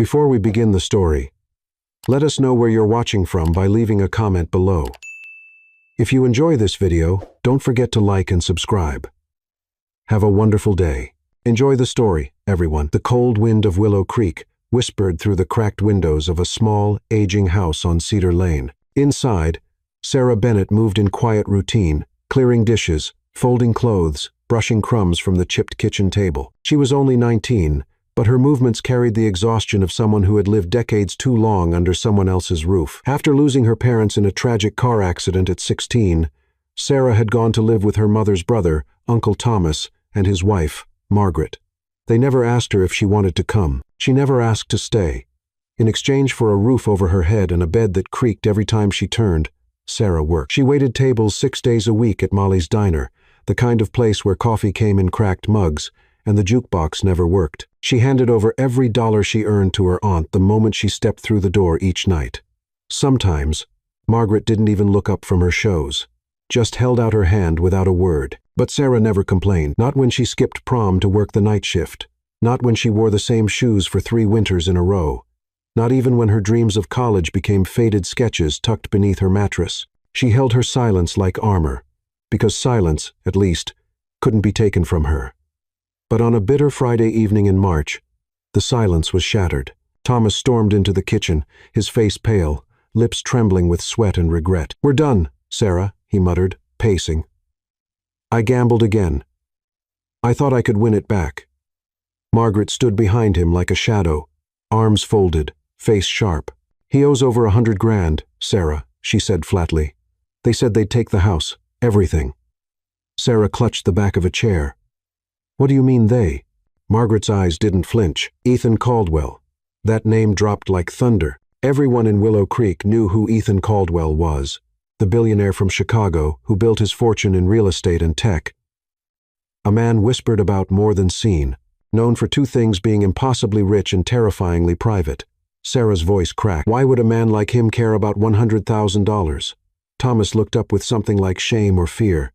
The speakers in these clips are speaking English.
Before we begin the story, let us know where you're watching from by leaving a comment below. If you enjoy this video, don't forget to like and subscribe. Have a wonderful day. Enjoy the story, everyone. The cold wind of Willow Creek whispered through the cracked windows of a small, aging house on Cedar Lane. Inside, Sarah Bennett moved in quiet routine, clearing dishes, folding clothes, brushing crumbs from the chipped kitchen table. She was only 19, but her movements carried the exhaustion of someone who had lived decades too long under someone else's roof. After losing her parents in a tragic car accident at 16, Sarah had gone to live with her mother's brother, Uncle Thomas, and his wife, Margaret. They never asked her if she wanted to come. She never asked to stay. In exchange for a roof over her head and a bed that creaked every time she turned, Sarah worked. She waited tables 6 days a week at Molly's Diner, the kind of place where coffee came in cracked mugs, and the jukebox never worked. She handed over every dollar she earned to her aunt the moment she stepped through the door each night. Sometimes, Margaret didn't even look up from her shows, just held out her hand without a word. But Sarah never complained, not when she skipped prom to work the night shift, not when she wore the same shoes for 3 winters in a row, not even when her dreams of college became faded sketches tucked beneath her mattress. She held her silence like armor, because silence, at least, couldn't be taken from her. But on a bitter Friday evening in March, the silence was shattered. Thomas stormed into the kitchen, his face pale, lips trembling with sweat and regret. "We're done, Sarah," he muttered, pacing. "I gambled again. I thought I could win it back." Margaret stood behind him like a shadow, arms folded, face sharp. "He owes over 100 grand, Sarah," she said flatly. "They said they'd take the house, everything." Sarah clutched the back of a chair. "What do you mean they?" Margaret's eyes didn't flinch. Ethan Caldwell. That name dropped like thunder. Everyone in Willow Creek knew who Ethan Caldwell was, the billionaire from Chicago who built his fortune in real estate and tech. A man whispered about more than seen, known for 2 things: being impossibly rich and terrifyingly private. Sarah's voice cracked. Why would a man like him care about $100,000? Thomas looked up with something like shame or fear.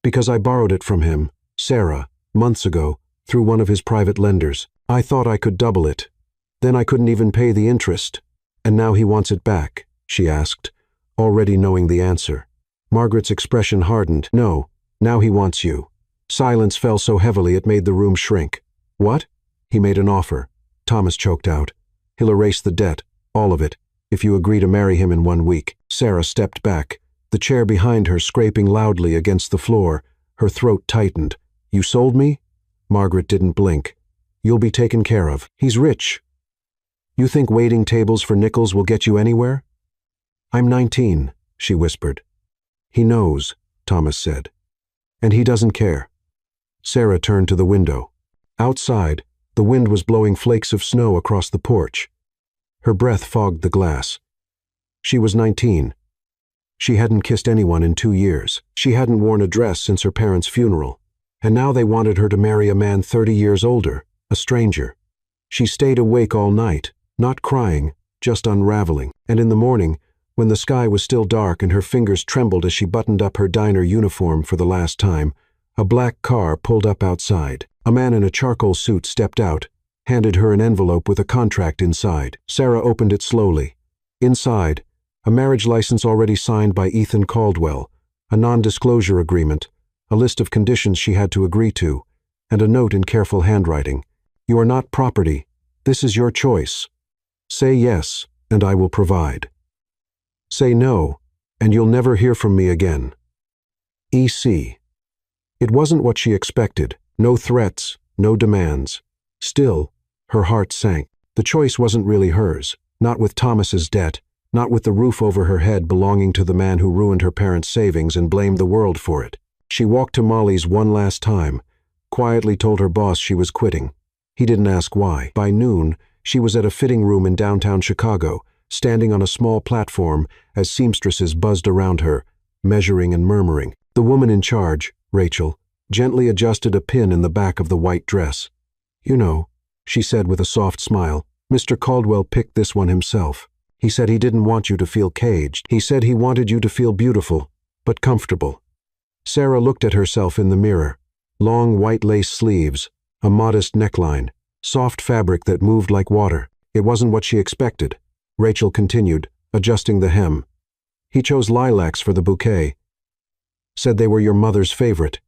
"Because I borrowed it from him, Sarah, months ago, through one of his private lenders. I thought I could double it. Then I couldn't even pay the interest. And now he wants it back," she asked, already knowing the answer. Margaret's expression hardened. "No, now he wants you." Silence fell so heavily it made the room shrink. "What?" "He made an offer," Thomas choked out. "He'll erase the debt, all of it, if you agree to marry him in 1 week. Sarah stepped back, the chair behind her scraping loudly against the floor, her throat tightened. "You sold me?" Margaret didn't blink. "You'll be taken care of. He's rich. You think waiting tables for nickels will get you anywhere?" "I'm 19, she whispered. "He knows," Thomas said. "And he doesn't care." Sarah turned to the window. Outside, the wind was blowing flakes of snow across the porch. Her breath fogged the glass. She was 19. She hadn't kissed anyone in 2 years. She hadn't worn a dress since her parents' funeral. And now they wanted her to marry a man 30 years older, a stranger. She stayed awake all night, not crying, just unraveling. And in the morning, when the sky was still dark and her fingers trembled as she buttoned up her diner uniform for the last time, a black car pulled up outside. A man in a charcoal suit stepped out, handed her an envelope with a contract inside. Sarah opened it slowly. Inside, a marriage license already signed by Ethan Caldwell, a non-disclosure agreement, a list of conditions she had to agree to, and a note in careful handwriting. "You are not property. This is your choice. Say yes, and I will provide. Say no, and you'll never hear from me again. E.C." It wasn't what she expected. No threats, no demands. Still, her heart sank. The choice wasn't really hers, not with Thomas's debt, not with the roof over her head belonging to the man who ruined her parents' savings and blamed the world for it. She walked to Molly's one last time, quietly told her boss she was quitting. He didn't ask why. By noon, she was at a fitting room in downtown Chicago, standing on a small platform as seamstresses buzzed around her, measuring and murmuring. The woman in charge, Rachel, gently adjusted a pin in the back of the white dress. "You know," she said with a soft smile, "Mr. Caldwell picked this one himself. He said he didn't want you to feel caged. He said he wanted you to feel beautiful, but comfortable." Sarah looked at herself in the mirror. Long white lace sleeves, a modest neckline, soft fabric that moved like water. It wasn't what she expected. Rachel continued, adjusting the hem. He chose lilacs for the bouquet. Said they were your mother's favorite.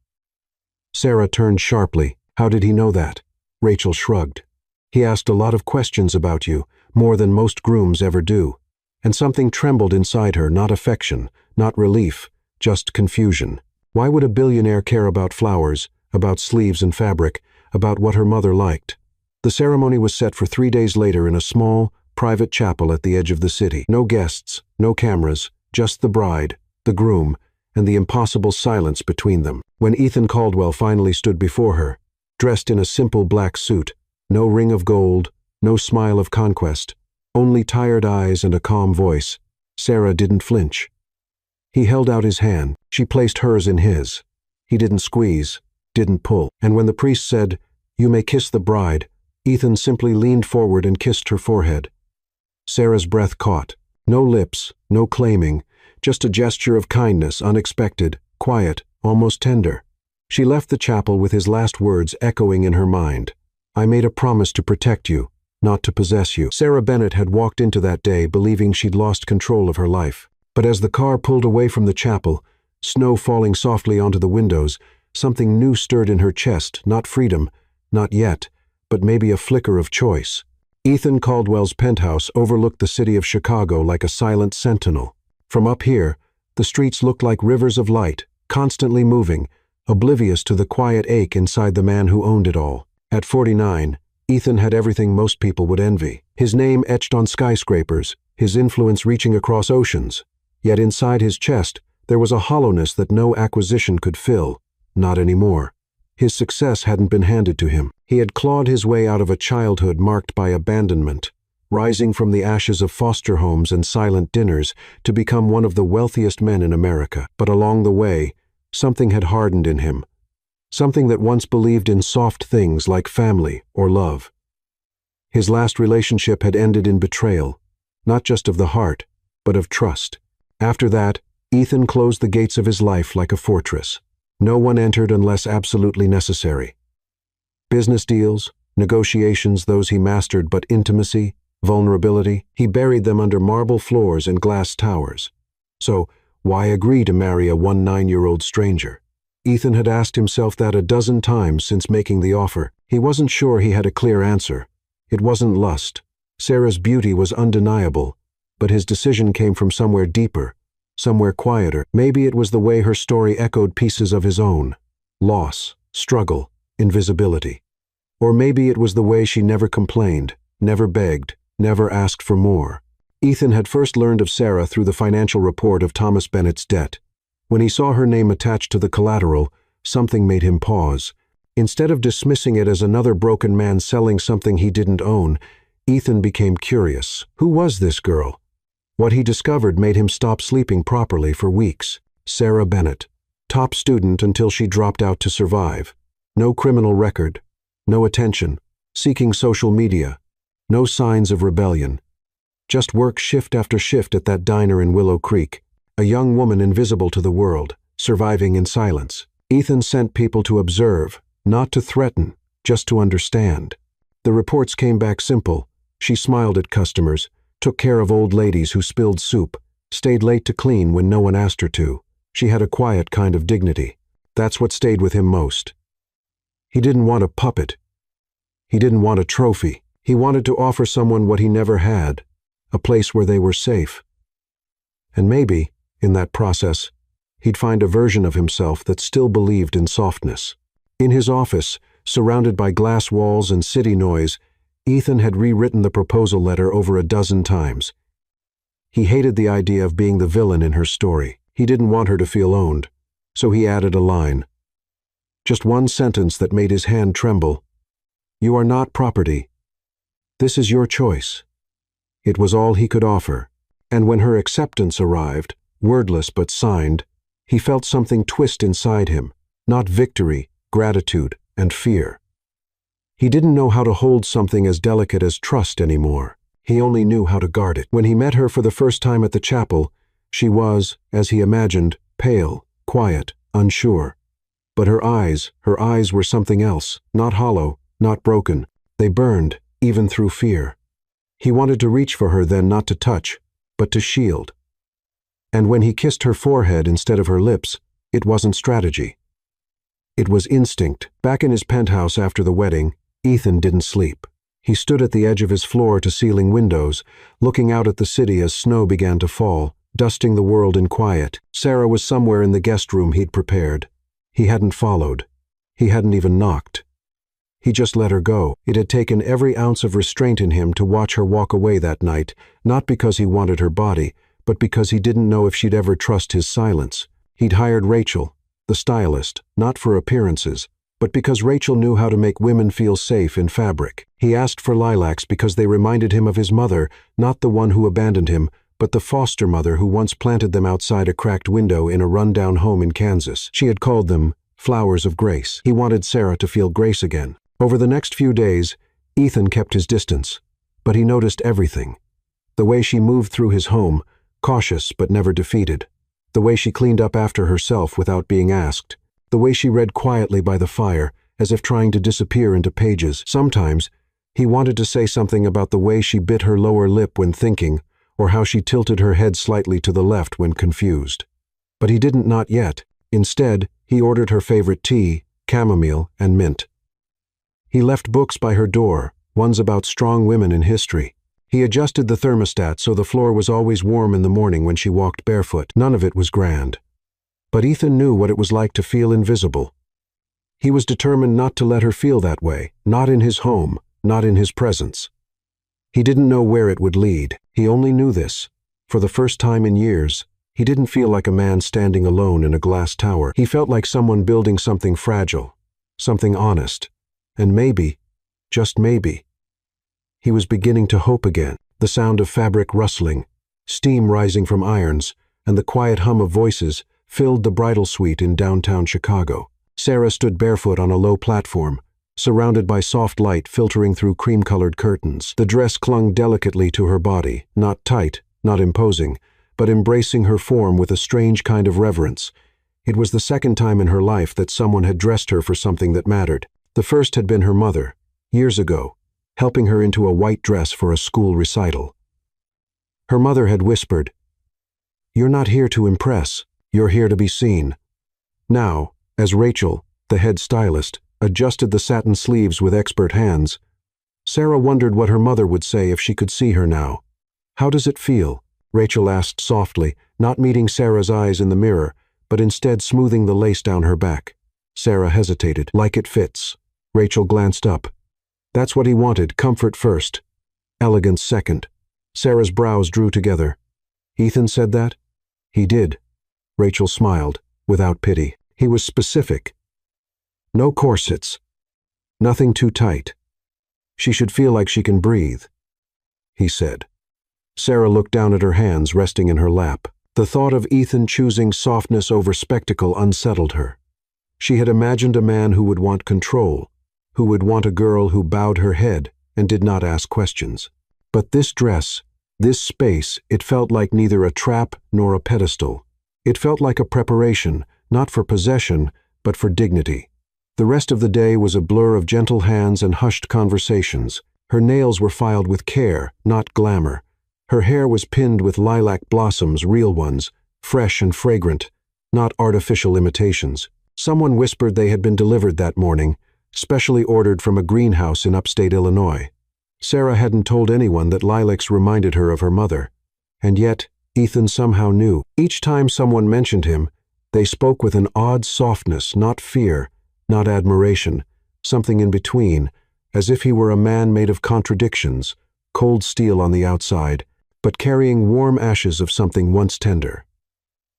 Sarah turned sharply. How did he know that? Rachel shrugged. He asked a lot of questions about you, more than most grooms ever do. And something trembled inside her, not affection, not relief, just confusion. Why would a billionaire care about flowers, about sleeves and fabric, about what her mother liked? The ceremony was set for 3 days later in a small, private chapel at the edge of the city. No guests, no cameras, just the bride, the groom, and the impossible silence between them. When Ethan Caldwell finally stood before her, dressed in a simple black suit, no ring of gold, no smile of conquest, only tired eyes and a calm voice, Sarah didn't flinch. He held out his hand. She placed hers in his. He didn't squeeze, didn't pull. And when the priest said, "You may kiss the bride," Ethan simply leaned forward and kissed her forehead. Sarah's breath caught. No lips, no claiming, just a gesture of kindness, unexpected, quiet, almost tender. She left the chapel with his last words echoing in her mind. "I made a promise to protect you, not to possess you." Sarah Bennett had walked into that day believing she'd lost control of her life. But as the car pulled away from the chapel, snow falling softly onto the windows, something new stirred in her chest, not freedom, not yet, but maybe a flicker of choice. Ethan Caldwell's penthouse overlooked the city of Chicago like a silent sentinel. From up here, the streets looked like rivers of light, constantly moving, oblivious to the quiet ache inside the man who owned it all. At 49, Ethan had everything most people would envy. His name etched on skyscrapers, his influence reaching across oceans. Yet inside his chest, there was a hollowness that no acquisition could fill. Not anymore. His success hadn't been handed to him. He had clawed his way out of a childhood marked by abandonment, rising from the ashes of foster homes and silent dinners to become one of the wealthiest men in America. But along the way, something had hardened in him. Something that once believed in soft things like family or love. His last relationship had ended in betrayal, not just of the heart, but of trust. After that, Ethan closed the gates of his life like a fortress. No one entered unless absolutely necessary. Business deals, negotiations, those he mastered, but intimacy, vulnerability, he buried them under marble floors and glass towers. So, why agree to marry a 19-year-old stranger? Ethan had asked himself that a dozen times since making the offer. He wasn't sure he had a clear answer. It wasn't lust. Sarah's beauty was undeniable, but his decision came from somewhere deeper, somewhere quieter. Maybe it was the way her story echoed pieces of his own. Loss, struggle, invisibility. Or maybe it was the way she never complained, never begged, never asked for more. Ethan had first learned of Sarah through the financial report of Thomas Bennett's debt. When he saw her name attached to the collateral, something made him pause. Instead of dismissing it as another broken man selling something he didn't own, Ethan became curious. Who was this girl? What he discovered made him stop sleeping properly for weeks. Sarah Bennett, top student until she dropped out to survive. No criminal record, no attention, seeking social media, no signs of rebellion. Just work shift after shift at that diner in Willow Creek. A young woman invisible to the world, surviving in silence. Ethan sent people to observe, not to threaten, just to understand. The reports came back simple. She smiled at customers, took care of old ladies who spilled soup, stayed late to clean when no one asked her to. She had a quiet kind of dignity. That's what stayed with him most. He didn't want a puppet. He didn't want a trophy. He wanted to offer someone what he never had, a place where they were safe. And maybe, in that process, he'd find a version of himself that still believed in softness. In his office, surrounded by glass walls and city noise, Ethan had rewritten the proposal letter over a dozen times. He hated the idea of being the villain in her story. He didn't want her to feel owned, so he added a line. Just one sentence that made his hand tremble. "You are not property. This is your choice." It was all he could offer, and when her acceptance arrived, wordless but signed, he felt something twist inside him, not victory, gratitude, and fear. He didn't know how to hold something as delicate as trust anymore. He only knew how to guard it. When he met her for the first time at the chapel, she was, as he imagined, pale, quiet, unsure. But her eyes were something else, not hollow, not broken. They burned, even through fear. He wanted to reach for her then, not to touch, but to shield. And when he kissed her forehead instead of her lips, it wasn't strategy. It was instinct. Back in his penthouse after the wedding, Ethan didn't sleep. He stood at the edge of his floor-to-ceiling windows, looking out at the city as snow began to fall, dusting the world in quiet. Sarah was somewhere in the guest room he'd prepared. He hadn't followed. He hadn't even knocked. He just let her go. It had taken every ounce of restraint in him to watch her walk away that night, not because he wanted her body, but because he didn't know if she'd ever trust his silence. He'd hired Rachel, the stylist, not for appearances, but because Rachel knew how to make women feel safe in fabric. He asked for lilacs because they reminded him of his mother, not the one who abandoned him, but the foster mother who once planted them outside a cracked window in a run-down home in Kansas. She had called them flowers of grace. He wanted Sarah to feel grace again. Over the next few days, Ethan kept his distance, but he noticed everything. The way she moved through his home, cautious but never defeated. The way she cleaned up after herself without being asked. The way she read quietly by the fire, as if trying to disappear into pages. Sometimes, he wanted to say something about the way she bit her lower lip when thinking, or how she tilted her head slightly to the left when confused. But he didn't, not yet. Instead, he ordered her favorite tea, chamomile, and mint. He left books by her door, ones about strong women in history. He adjusted the thermostat so the floor was always warm in the morning when she walked barefoot. None of it was grand. But Ethan knew what it was like to feel invisible. He was determined not to let her feel that way, not in his home, not in his presence. He didn't know where it would lead. He only knew this. For the first time in years, he didn't feel like a man standing alone in a glass tower. He felt like someone building something fragile, something honest. And maybe, just maybe, he was beginning to hope again. The sound of fabric rustling, steam rising from irons, and the quiet hum of voices filled the bridal suite in downtown Chicago. Sarah stood barefoot on a low platform, surrounded by soft light filtering through cream-colored curtains. The dress clung delicately to her body, not tight, not imposing, but embracing her form with a strange kind of reverence. It was the second time in her life that someone had dressed her for something that mattered. The first had been her mother, years ago, helping her into a white dress for a school recital. Her mother had whispered, "You're not here to impress, you're here to be seen." Now, as Rachel, the head stylist, adjusted the satin sleeves with expert hands, Sarah wondered what her mother would say if she could see her now. "How does it feel?" Rachel asked softly, not meeting Sarah's eyes in the mirror, but instead smoothing the lace down her back. Sarah hesitated. "Like it fits." Rachel glanced up. That's what he wanted, comfort first, elegance second. Sarah's brows drew together. "Ethan said that?" "He did." Rachel smiled, without pity. He was specific. No corsets. Nothing too tight. She should feel like she can breathe, he said. Sarah looked down at her hands resting in her lap. The thought of Ethan choosing softness over spectacle unsettled her. She had imagined a man who would want control, who would want a girl who bowed her head and did not ask questions. But this dress, this space, it felt like neither a trap nor a pedestal. It felt like a preparation, not for possession, but for dignity. The rest of the day was a blur of gentle hands and hushed conversations. Her nails were filed with care, not glamour. Her hair was pinned with lilac blossoms, real ones, fresh and fragrant, not artificial imitations. Someone whispered they had been delivered that morning, specially ordered from a greenhouse in upstate Illinois. Sarah hadn't told anyone that lilacs reminded her of her mother. And yet, Ethan somehow knew. Each time someone mentioned him, they spoke with an odd softness, not fear, not admiration, something in between, as if he were a man made of contradictions, cold steel on the outside, but carrying warm ashes of something once tender.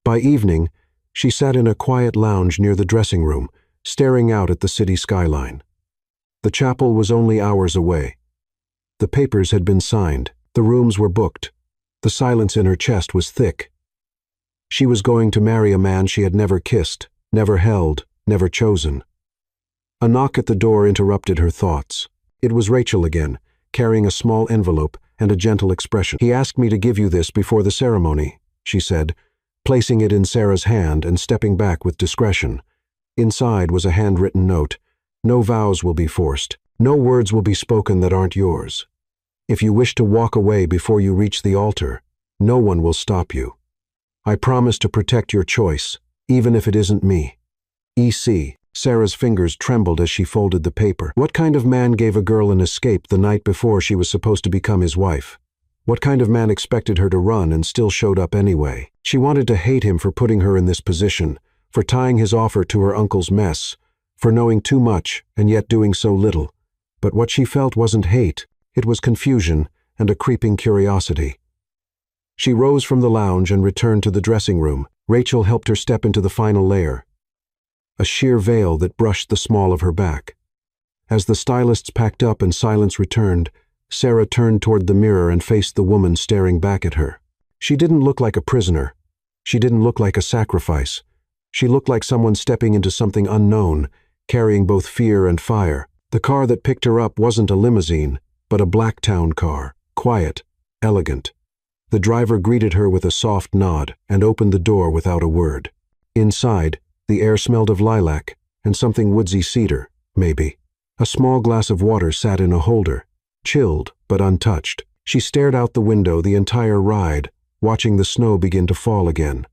By evening, she sat in a quiet lounge near the dressing room, staring out at the city skyline. The chapel was only hours away. The papers had been signed. The rooms were booked. The silence in her chest was thick. She was going to marry a man she had never kissed, never held, never chosen. A knock at the door interrupted her thoughts. It was Rachel again, carrying a small envelope and a gentle expression. "He asked me to give you this before the ceremony," she said, placing it in Sarah's hand and stepping back with discretion. Inside was a handwritten note. "No vows will be forced. No words will be spoken that aren't yours." If you wish to walk away before you reach the altar, no one will stop you. I promise to protect your choice, even if it isn't me. E.C. Sarah's fingers trembled as she folded the paper. What kind of man gave a girl an escape the night before she was supposed to become his wife? What kind of man expected her to run and still showed up anyway? She wanted to hate him for putting her in this position, for tying his offer to her uncle's mess, for knowing too much and yet doing so little. But what she felt wasn't hate, it was confusion and a creeping curiosity. She rose from the lounge and returned to the dressing room. Rachel helped her step into the final layer, a sheer veil that brushed the small of her back. As the stylists packed up and silence returned, Sarah turned toward the mirror and faced the woman staring back at her. She didn't look like a prisoner. She didn't look like a sacrifice. She looked like someone stepping into something unknown, carrying both fear and fire. The car that picked her up wasn't a limousine, but a Blacktown car, quiet, elegant. The driver greeted her with a soft nod and opened the door without a word. Inside, the air smelled of lilac and something woodsy cedar, maybe. A small glass of water sat in a holder, chilled but untouched. She stared out the window the entire ride, watching the snow begin to fall again.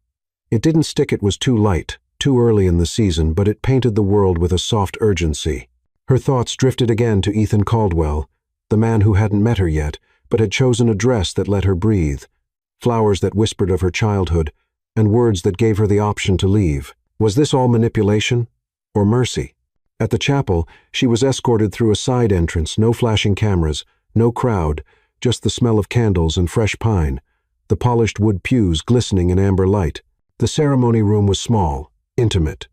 It didn't stick, it was too light, too early in the season, but it painted the world with a soft urgency. Her thoughts drifted again to Ethan Caldwell, the man who hadn't met her yet, but had chosen a dress that let her breathe, flowers that whispered of her childhood, and words that gave her the option to leave. Was this all manipulation or mercy? At the chapel, she was escorted through a side entrance, no flashing cameras, no crowd, just the smell of candles and fresh pine, the polished wood pews glistening in amber light. The ceremony room was small, intimate.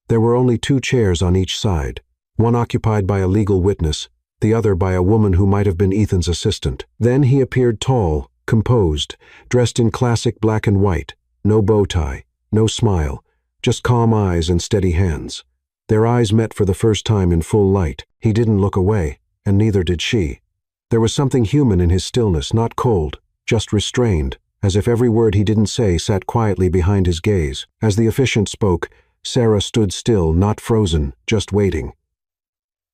There were only 2 chairs on each side, one occupied by a legal witness, the other by a woman who might have been Ethan's assistant. Then he appeared tall, composed, dressed in classic black and white, no bow tie, no smile, just calm eyes and steady hands. Their eyes met for the first time in full light. He didn't look away, and neither did she. There was something human in his stillness, not cold, just restrained, as if every word he didn't say sat quietly behind his gaze. As the officiant spoke, Sarah stood still, not frozen, just waiting.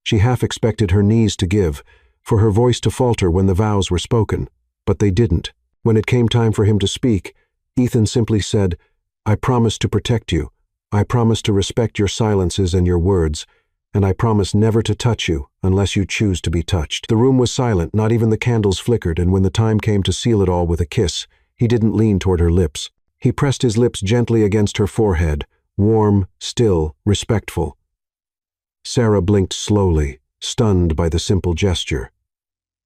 She half expected her knees to give, for her voice to falter when the vows were spoken, but they didn't. When it came time for him to speak, Ethan simply said, "I promise to protect you. I promise to respect your silences and your words, and I promise never to touch you unless you choose to be touched." The room was silent, not even the candles flickered, and when the time came to seal it all with a kiss, he didn't lean toward her lips. He pressed his lips gently against her forehead, warm, still, respectful. Sarah blinked slowly, stunned by the simple gesture.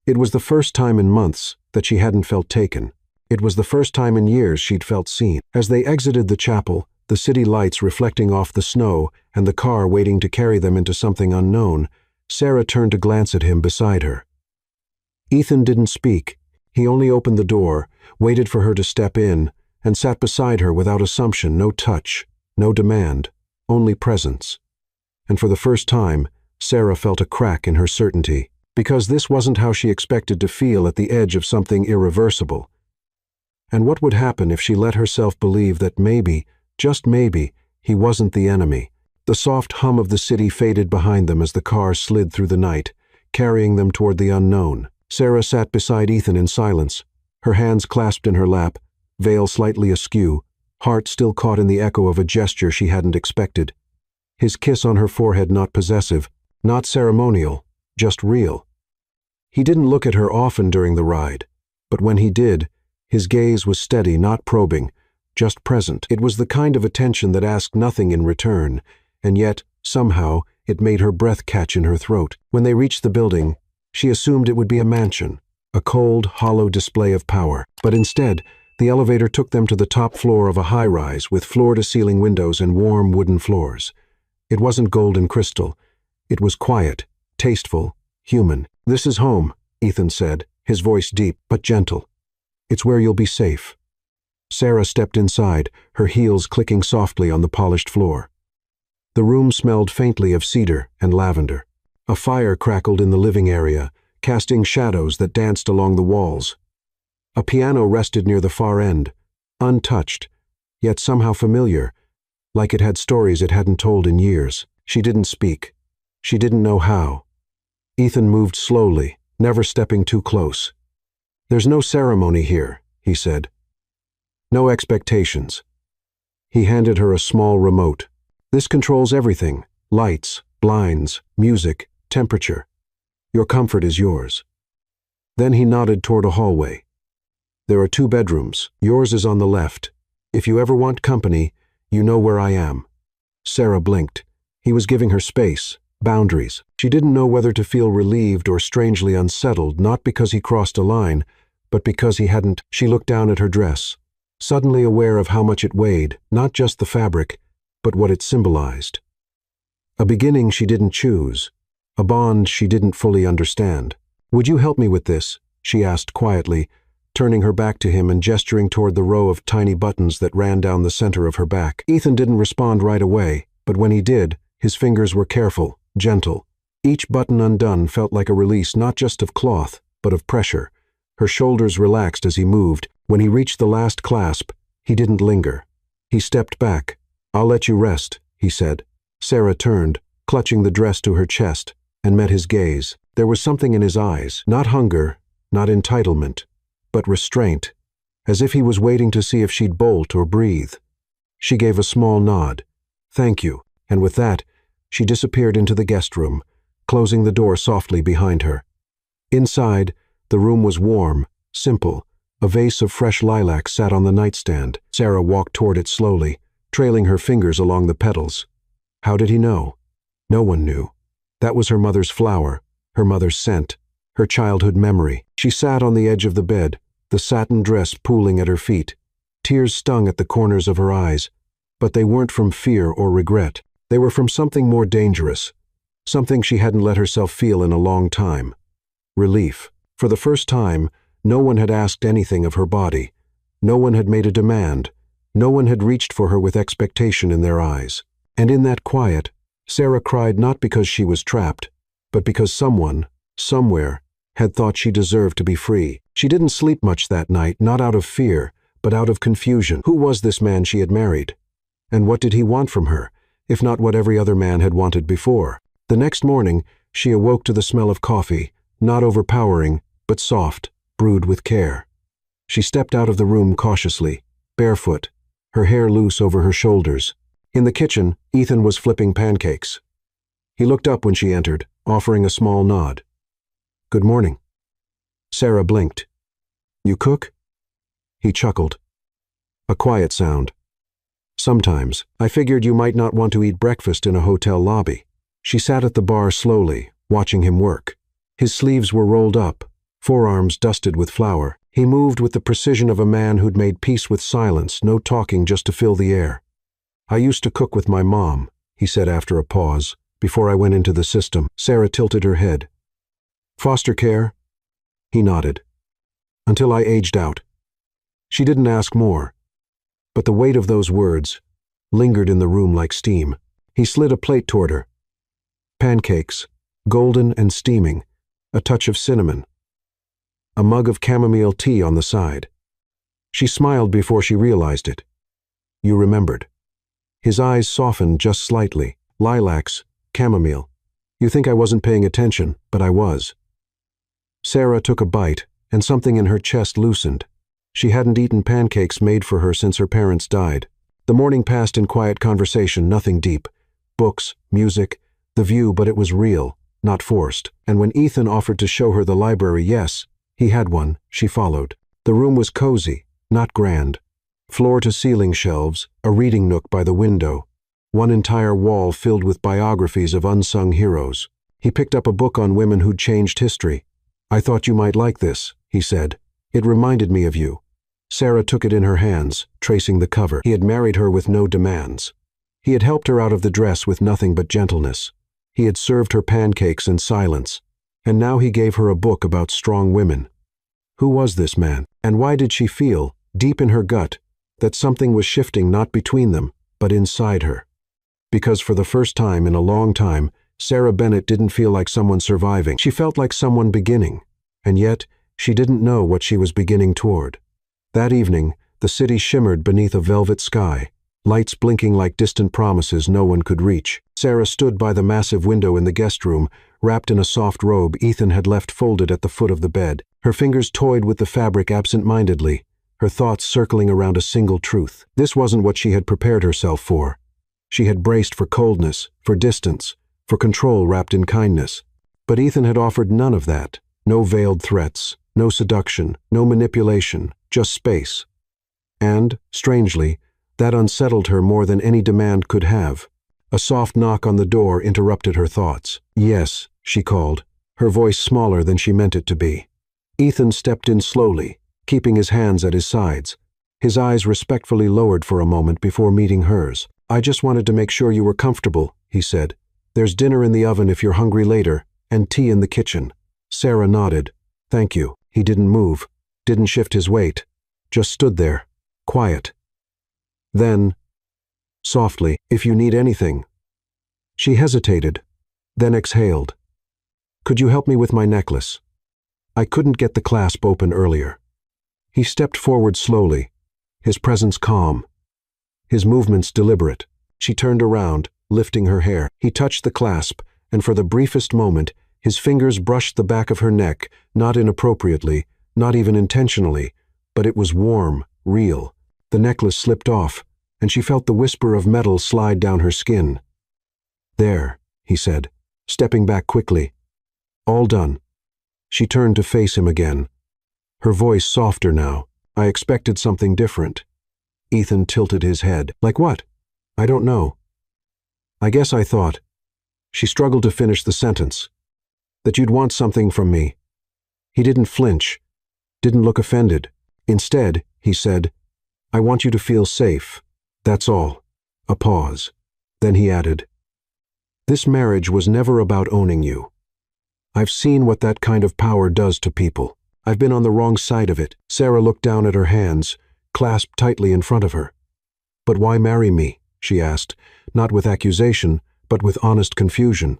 It was the first time in months that she hadn't felt taken. It was the first time in years she'd felt seen. As they exited the chapel, the city lights reflecting off the snow and the car waiting to carry them into something unknown, Sarah turned to glance at him beside her. Ethan didn't speak. He only opened the door, waited for her to step in, and sat beside her without assumption, no touch, no demand, only presence. And for the first time, Sarah felt a crack in her certainty, because this wasn't how she expected to feel at the edge of something irreversible. And what would happen if she let herself believe that maybe, just maybe, he wasn't the enemy? The soft hum of the city faded behind them as the car slid through the night, carrying them toward the unknown. Sarah sat beside Ethan in silence, her hands clasped in her lap, veil slightly askew, heart still caught in the echo of a gesture she hadn't expected. His kiss on her forehead, not possessive, not ceremonial, just real. He didn't look at her often during the ride, but when he did, his gaze was steady, not probing, just present. It was the kind of attention that asked nothing in return, and yet, somehow, it made her breath catch in her throat. When they reached the building, she assumed it would be a mansion, a cold, hollow display of power. But instead, the elevator took them to the top floor of a high-rise with floor-to-ceiling windows and warm wooden floors. It wasn't gold and crystal. It was quiet, tasteful, human. "This is home," Ethan said, his voice deep but gentle. "It's where you'll be safe." Sarah stepped inside, her heels clicking softly on the polished floor. The room smelled faintly of cedar and lavender. A fire crackled in the living area, casting shadows that danced along the walls. A piano rested near the far end, untouched, yet somehow familiar, like it had stories it hadn't told in years. She didn't speak. She didn't know how. Ethan moved slowly, never stepping too close. "There's no ceremony here," he said. "No expectations." He handed her a small remote. "This controls everything: lights, blinds, music, temperature. Your comfort is yours." Then he nodded toward a hallway. "There are 2 bedrooms. Yours is on the left. If you ever want company, you know where I am." Sarah blinked. He was giving her space, boundaries. She didn't know whether to feel relieved or strangely unsettled, not because he crossed a line, but because he hadn't. She looked down at her dress, suddenly aware of how much it weighed, not just the fabric, but what it symbolized. A beginning she didn't choose, a bond she didn't fully understand. "Would you help me with this?" she asked quietly, turning her back to him and gesturing toward the row of tiny buttons that ran down the center of her back. Ethan didn't respond right away, but when he did, his fingers were careful, gentle. Each button undone felt like a release not just of cloth, but of pressure. Her shoulders relaxed as he moved. When he reached the last clasp, he didn't linger. He stepped back. "I'll let you rest," he said. Sarah turned, clutching the dress to her chest, and met his gaze. There was something in his eyes, not hunger, not entitlement, but restraint, as if he was waiting to see if she'd bolt or breathe. She gave a small nod. "Thank you," and with that, she disappeared into the guest room, closing the door softly behind her. Inside, the room was warm, simple. A vase of fresh lilac sat on the nightstand. Sarah walked toward it slowly, trailing her fingers along the petals. How did he know? No one knew. That was her mother's flower, her mother's scent, her childhood memory. She sat on the edge of the bed, the satin dress pooling at her feet. Tears stung at the corners of her eyes, but they weren't from fear or regret. They were from something more dangerous, something she hadn't let herself feel in a long time. Relief. For the first time, no one had asked anything of her body. No one had made a demand. No one had reached for her with expectation in their eyes. And in that quiet, Sarah cried not because she was trapped, but because someone, somewhere, had thought she deserved to be free. She didn't sleep much that night, not out of fear, but out of confusion. Who was this man she had married? And what did he want from her, if not what every other man had wanted before? The next morning, she awoke to the smell of coffee, not overpowering, but soft, brewed with care. She stepped out of the room cautiously, barefoot, her hair loose over her shoulders. In the kitchen, Ethan was flipping pancakes. He looked up when she entered, offering a small nod. "Good morning." Sarah blinked. "You cook?" He chuckled. A quiet sound. "Sometimes. I figured you might not want to eat breakfast in a hotel lobby." She sat at the bar slowly, watching him work. His sleeves were rolled up, forearms dusted with flour. He moved with the precision of a man who'd made peace with silence, no talking just to fill the air. "I used to cook with my mom," he said after a pause, "before I went into the system." Sarah tilted her head. "Foster care?" He nodded. "Until I aged out." She didn't ask more, but the weight of those words lingered in the room like steam. He slid a plate toward her. Pancakes, golden and steaming, a touch of cinnamon. A mug of chamomile tea on the side. She smiled before she realized it. "You remembered." His eyes softened just slightly. "Lilacs, chamomile. You think I wasn't paying attention, but I was." Sarah took a bite, and something in her chest loosened. She hadn't eaten pancakes made for her since her parents died. The morning passed in quiet conversation, nothing deep. Books, music, the view, but it was real, not forced. And when Ethan offered to show her the library, yes, he had one, she followed. The room was cozy, not grand. Floor-to-ceiling shelves, a reading nook by the window, one entire wall filled with biographies of unsung heroes. He picked up a book on women who'd changed history. "I thought you might like this," he said. "It reminded me of you." Sarah took it in her hands, tracing the cover. He had married her with no demands. He had helped her out of the dress with nothing but gentleness. He had served her pancakes in silence. And now he gave her a book about strong women. Who was this man? And why did she feel, deep in her gut, that something was shifting not between them, but inside her? Because for the first time in a long time, Sarah Bennett didn't feel like someone surviving. She felt like someone beginning. And yet, she didn't know what she was beginning toward. That evening, the city shimmered beneath a velvet sky, lights blinking like distant promises no one could reach. Sarah stood by the massive window in the guest room, wrapped in a soft robe Ethan had left folded at the foot of the bed. Her fingers toyed with the fabric absent-mindedly, her thoughts circling around a single truth. This wasn't what she had prepared herself for. She had braced for coldness, for distance, for control wrapped in kindness. But Ethan had offered none of that. No veiled threats, no seduction, no manipulation, just space. And, strangely, that unsettled her more than any demand could have. A soft knock on the door interrupted her thoughts. "Yes," she called, her voice smaller than she meant it to be. Ethan stepped in slowly, keeping his hands at his sides, his eyes respectfully lowered for a moment before meeting hers. "I just wanted to make sure you were comfortable," he said. "There's dinner in the oven if you're hungry later, and tea in the kitchen." Sarah nodded. "Thank you." He didn't move, didn't shift his weight, just stood there, quiet. Then, softly, "If you need anything." She hesitated, then exhaled. "Could you help me with my necklace? I couldn't get the clasp open earlier." He stepped forward slowly, his presence calm, his movements deliberate. She turned around, lifting her hair. He touched the clasp, and for the briefest moment, his fingers brushed the back of her neck, not inappropriately, not even intentionally, but it was warm, real. The necklace slipped off, and she felt the whisper of metal slide down her skin. "There," he said, stepping back quickly. "All done." She turned to face him again, her voice softer now. "I expected something different." Ethan tilted his head. "Like what?" "I don't know. I guess I thought." She struggled to finish the sentence. "That you'd want something from me." He didn't flinch, didn't look offended. Instead, he said, "I want you to feel safe. That's all." A pause. Then he added, "This marriage was never about owning you. I've seen what that kind of power does to people. I've been on the wrong side of it." Sarah looked down at her hands, clasped tightly in front of her. "But why marry me?" she asked, not with accusation, but with honest confusion.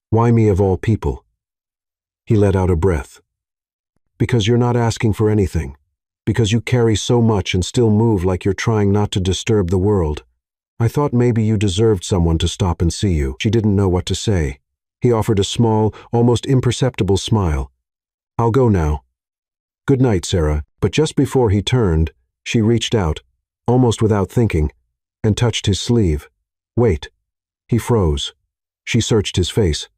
"Why me of all people?" He let out a breath. "Because you're not asking for anything. Because you carry so much and still move like you're trying not to disturb the world. I thought maybe you deserved someone to stop and see you." She didn't know what to say. He offered a small, almost imperceptible smile. "I'll go now. Good night, Sarah." But just before he turned, she reached out, almost without thinking, and touched his sleeve. "Wait." He froze. She searched his face.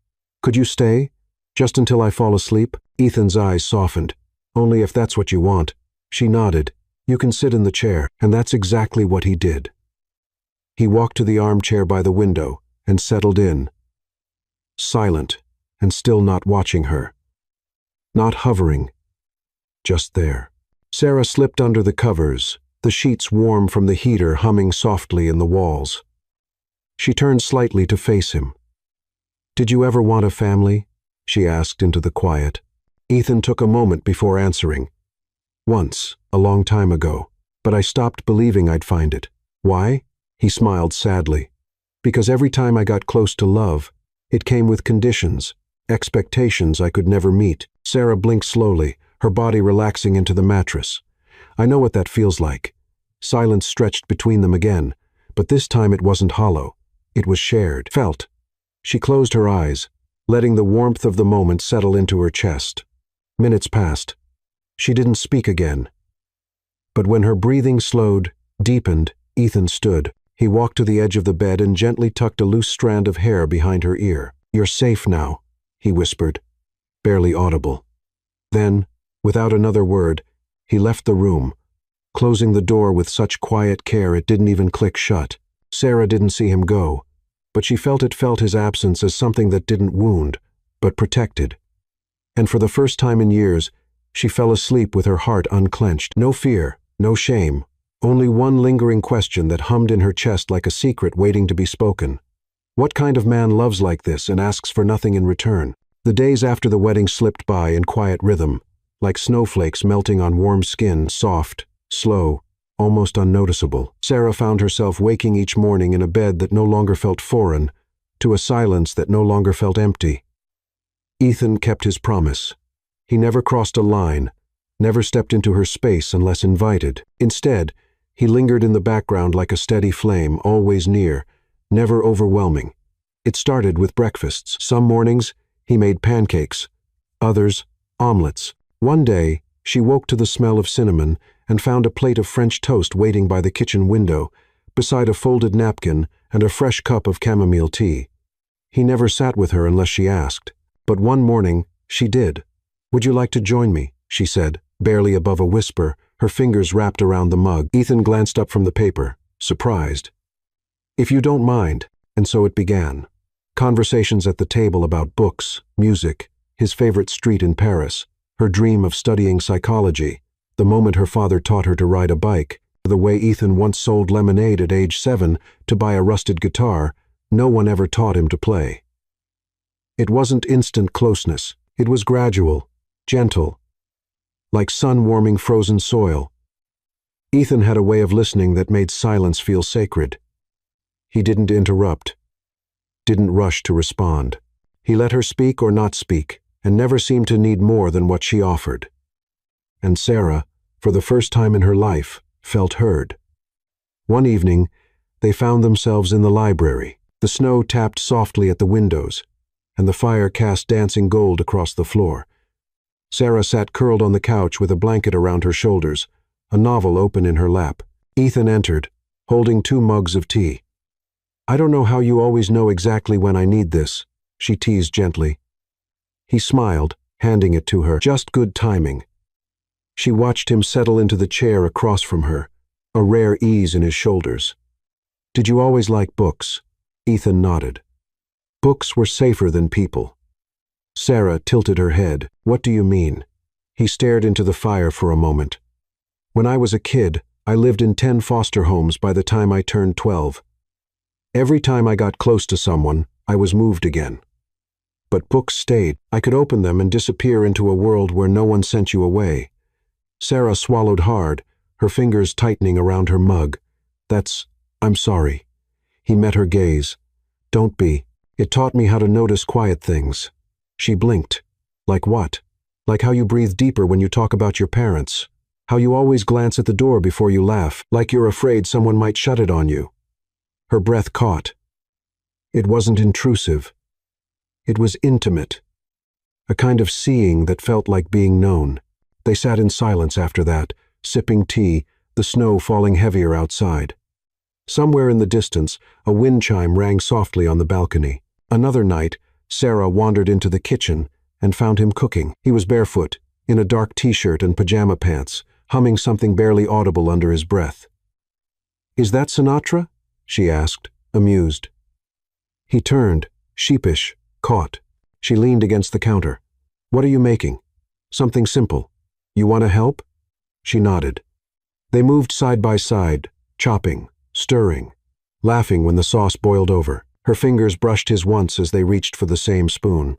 "Could you stay? Just until I fall asleep?" Ethan's eyes softened. "Only if that's what you want." She nodded. "You can sit in the chair." And that's exactly what he did. He walked to the armchair by the window and settled in, silent and still not watching her. Not hovering, just there. Sarah slipped under the covers, the sheets warm from the heater humming softly in the walls. She turned slightly to face him. "Did you ever want a family?" she asked into the quiet. Ethan took a moment before answering. "Once, a long time ago, but I stopped believing I'd find it." "Why?" He smiled sadly. "Because every time I got close to love, it came with conditions, expectations I could never meet." Sarah blinked slowly, her body relaxing into the mattress. "I know what that feels like." Silence stretched between them again, but this time it wasn't hollow. It was shared, felt. She closed her eyes, letting the warmth of the moment settle into her chest. Minutes passed. She didn't speak again. But when her breathing slowed, deepened, Ethan stood. He walked to the edge of the bed and gently tucked a loose strand of hair behind her ear. "You're safe now," he whispered, barely audible. Then, without another word, he left the room, closing the door with such quiet care it didn't even click shut. Sarah didn't see him go, but she felt his absence as something that didn't wound, but protected. And for the first time in years, she fell asleep with her heart unclenched. No fear, no shame, only one lingering question that hummed in her chest like a secret waiting to be spoken. What kind of man loves like this and asks for nothing in return? The days after the wedding slipped by in quiet rhythm, like snowflakes melting on warm skin, soft, slow, almost unnoticeable. Sarah found herself waking each morning in a bed that no longer felt foreign, to a silence that no longer felt empty. Ethan kept his promise. He never crossed a line, never stepped into her space unless invited. Instead, he lingered in the background like a steady flame, always near, never overwhelming. It started with breakfasts. Some mornings, he made pancakes. Others, omelets. One day, she woke to the smell of cinnamon and found a plate of French toast waiting by the kitchen window, beside a folded napkin and a fresh cup of chamomile tea. He never sat with her unless she asked, but one morning, she did. "Would you like to join me?" she said, barely above a whisper, her fingers wrapped around the mug. Ethan glanced up from the paper, surprised. "If you don't mind," and so it began. Conversations at the table about books, music, his favorite street in Paris, her dream of studying psychology, the moment her father taught her to ride a bike, the way Ethan once sold lemonade at age 7 to buy a rusted guitar no one ever taught him to play. It wasn't instant closeness. It was gradual, gentle, like sun warming frozen soil. Ethan had a way of listening that made silence feel sacred. He didn't interrupt, didn't rush to respond. He let her speak or not speak, and never seemed to need more than what she offered. And Sarah, for the first time in her life, felt heard. One evening, they found themselves in the library. The snow tapped softly at the windows, and the fire cast dancing gold across the floor. Sarah sat curled on the couch with a blanket around her shoulders, a novel open in her lap. Ethan entered, holding 2 mugs of tea. "I don't know how you always know exactly when I need this," she teased gently. He smiled, handing it to her. Just good timing. She watched him settle into the chair across from her, a rare ease in his shoulders. "Did you always like books?" Ethan nodded. Books were safer than people. Sarah tilted her head. "What do you mean?" He stared into the fire for a moment. "When I was a kid, I lived in 10 foster homes by the time I turned 12. Every time I got close to someone, I was moved again. But books stayed. I could open them and disappear into a world where no one sent you away." Sarah swallowed hard, her fingers tightening around her mug. I'm sorry." He met her gaze. "Don't be. It taught me how to notice quiet things." She blinked. "Like what?" "Like how you breathe deeper when you talk about your parents. How you always glance at the door before you laugh, like you're afraid someone might shut it on you." Her breath caught. It wasn't intrusive. It was intimate. A kind of seeing that felt like being known. They sat in silence after that, sipping tea, the snow falling heavier outside. Somewhere in the distance, a wind chime rang softly on the balcony. Another night, Sarah wandered into the kitchen and found him cooking. He was barefoot, in a dark t-shirt and pajama pants, humming something barely audible under his breath. "Is that Sinatra?" she asked, amused. He turned, sheepish, caught. She leaned against the counter. "What are you making?" "Something simple. You want to help?" She nodded. They moved side by side, chopping, stirring, laughing when the sauce boiled over. Her fingers brushed his once as they reached for the same spoon.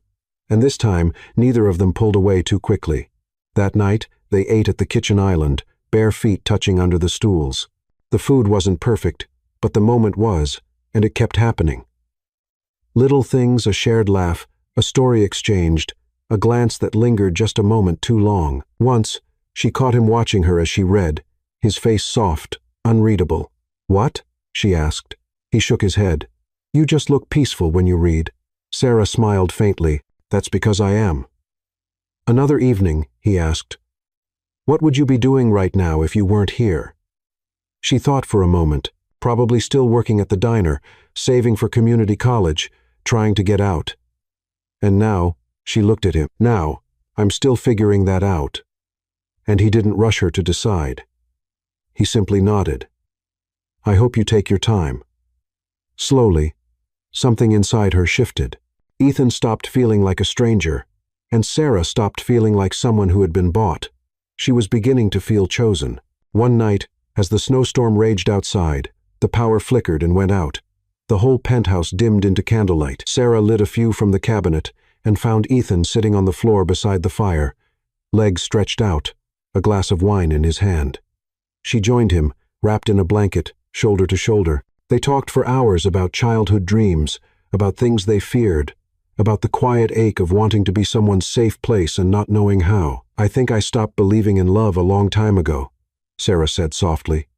And this time, neither of them pulled away too quickly. That night, they ate at the kitchen island, bare feet touching under the stools. The food wasn't perfect, but the moment was, and it kept happening. Little things, a shared laugh, a story exchanged, a glance that lingered just a moment too long. Once, she caught him watching her as she read, his face soft, unreadable. "What?" she asked. He shook his head. "You just look peaceful when you read." Sarah smiled faintly. "That's because I am." "Another evening," he asked. "What would you be doing right now if you weren't here?" She thought for a moment, probably still working at the diner, saving for community college, trying to get out. And now, she looked at him. "Now, I'm still figuring that out." And he didn't rush her to decide. He simply nodded. "I hope you take your time." Slowly, something inside her shifted. Ethan stopped feeling like a stranger, and Sarah stopped feeling like someone who had been bought. She was beginning to feel chosen. One night, as the snowstorm raged outside, the power flickered and went out. The whole penthouse dimmed into candlelight. Sarah lit a few from the cabinet and found Ethan sitting on the floor beside the fire, legs stretched out, a glass of wine in his hand. She joined him, wrapped in a blanket, shoulder to shoulder. They talked for hours about childhood dreams, about things they feared, about the quiet ache of wanting to be someone's safe place and not knowing how. "I think I stopped believing in love a long time ago," Sarah said softly.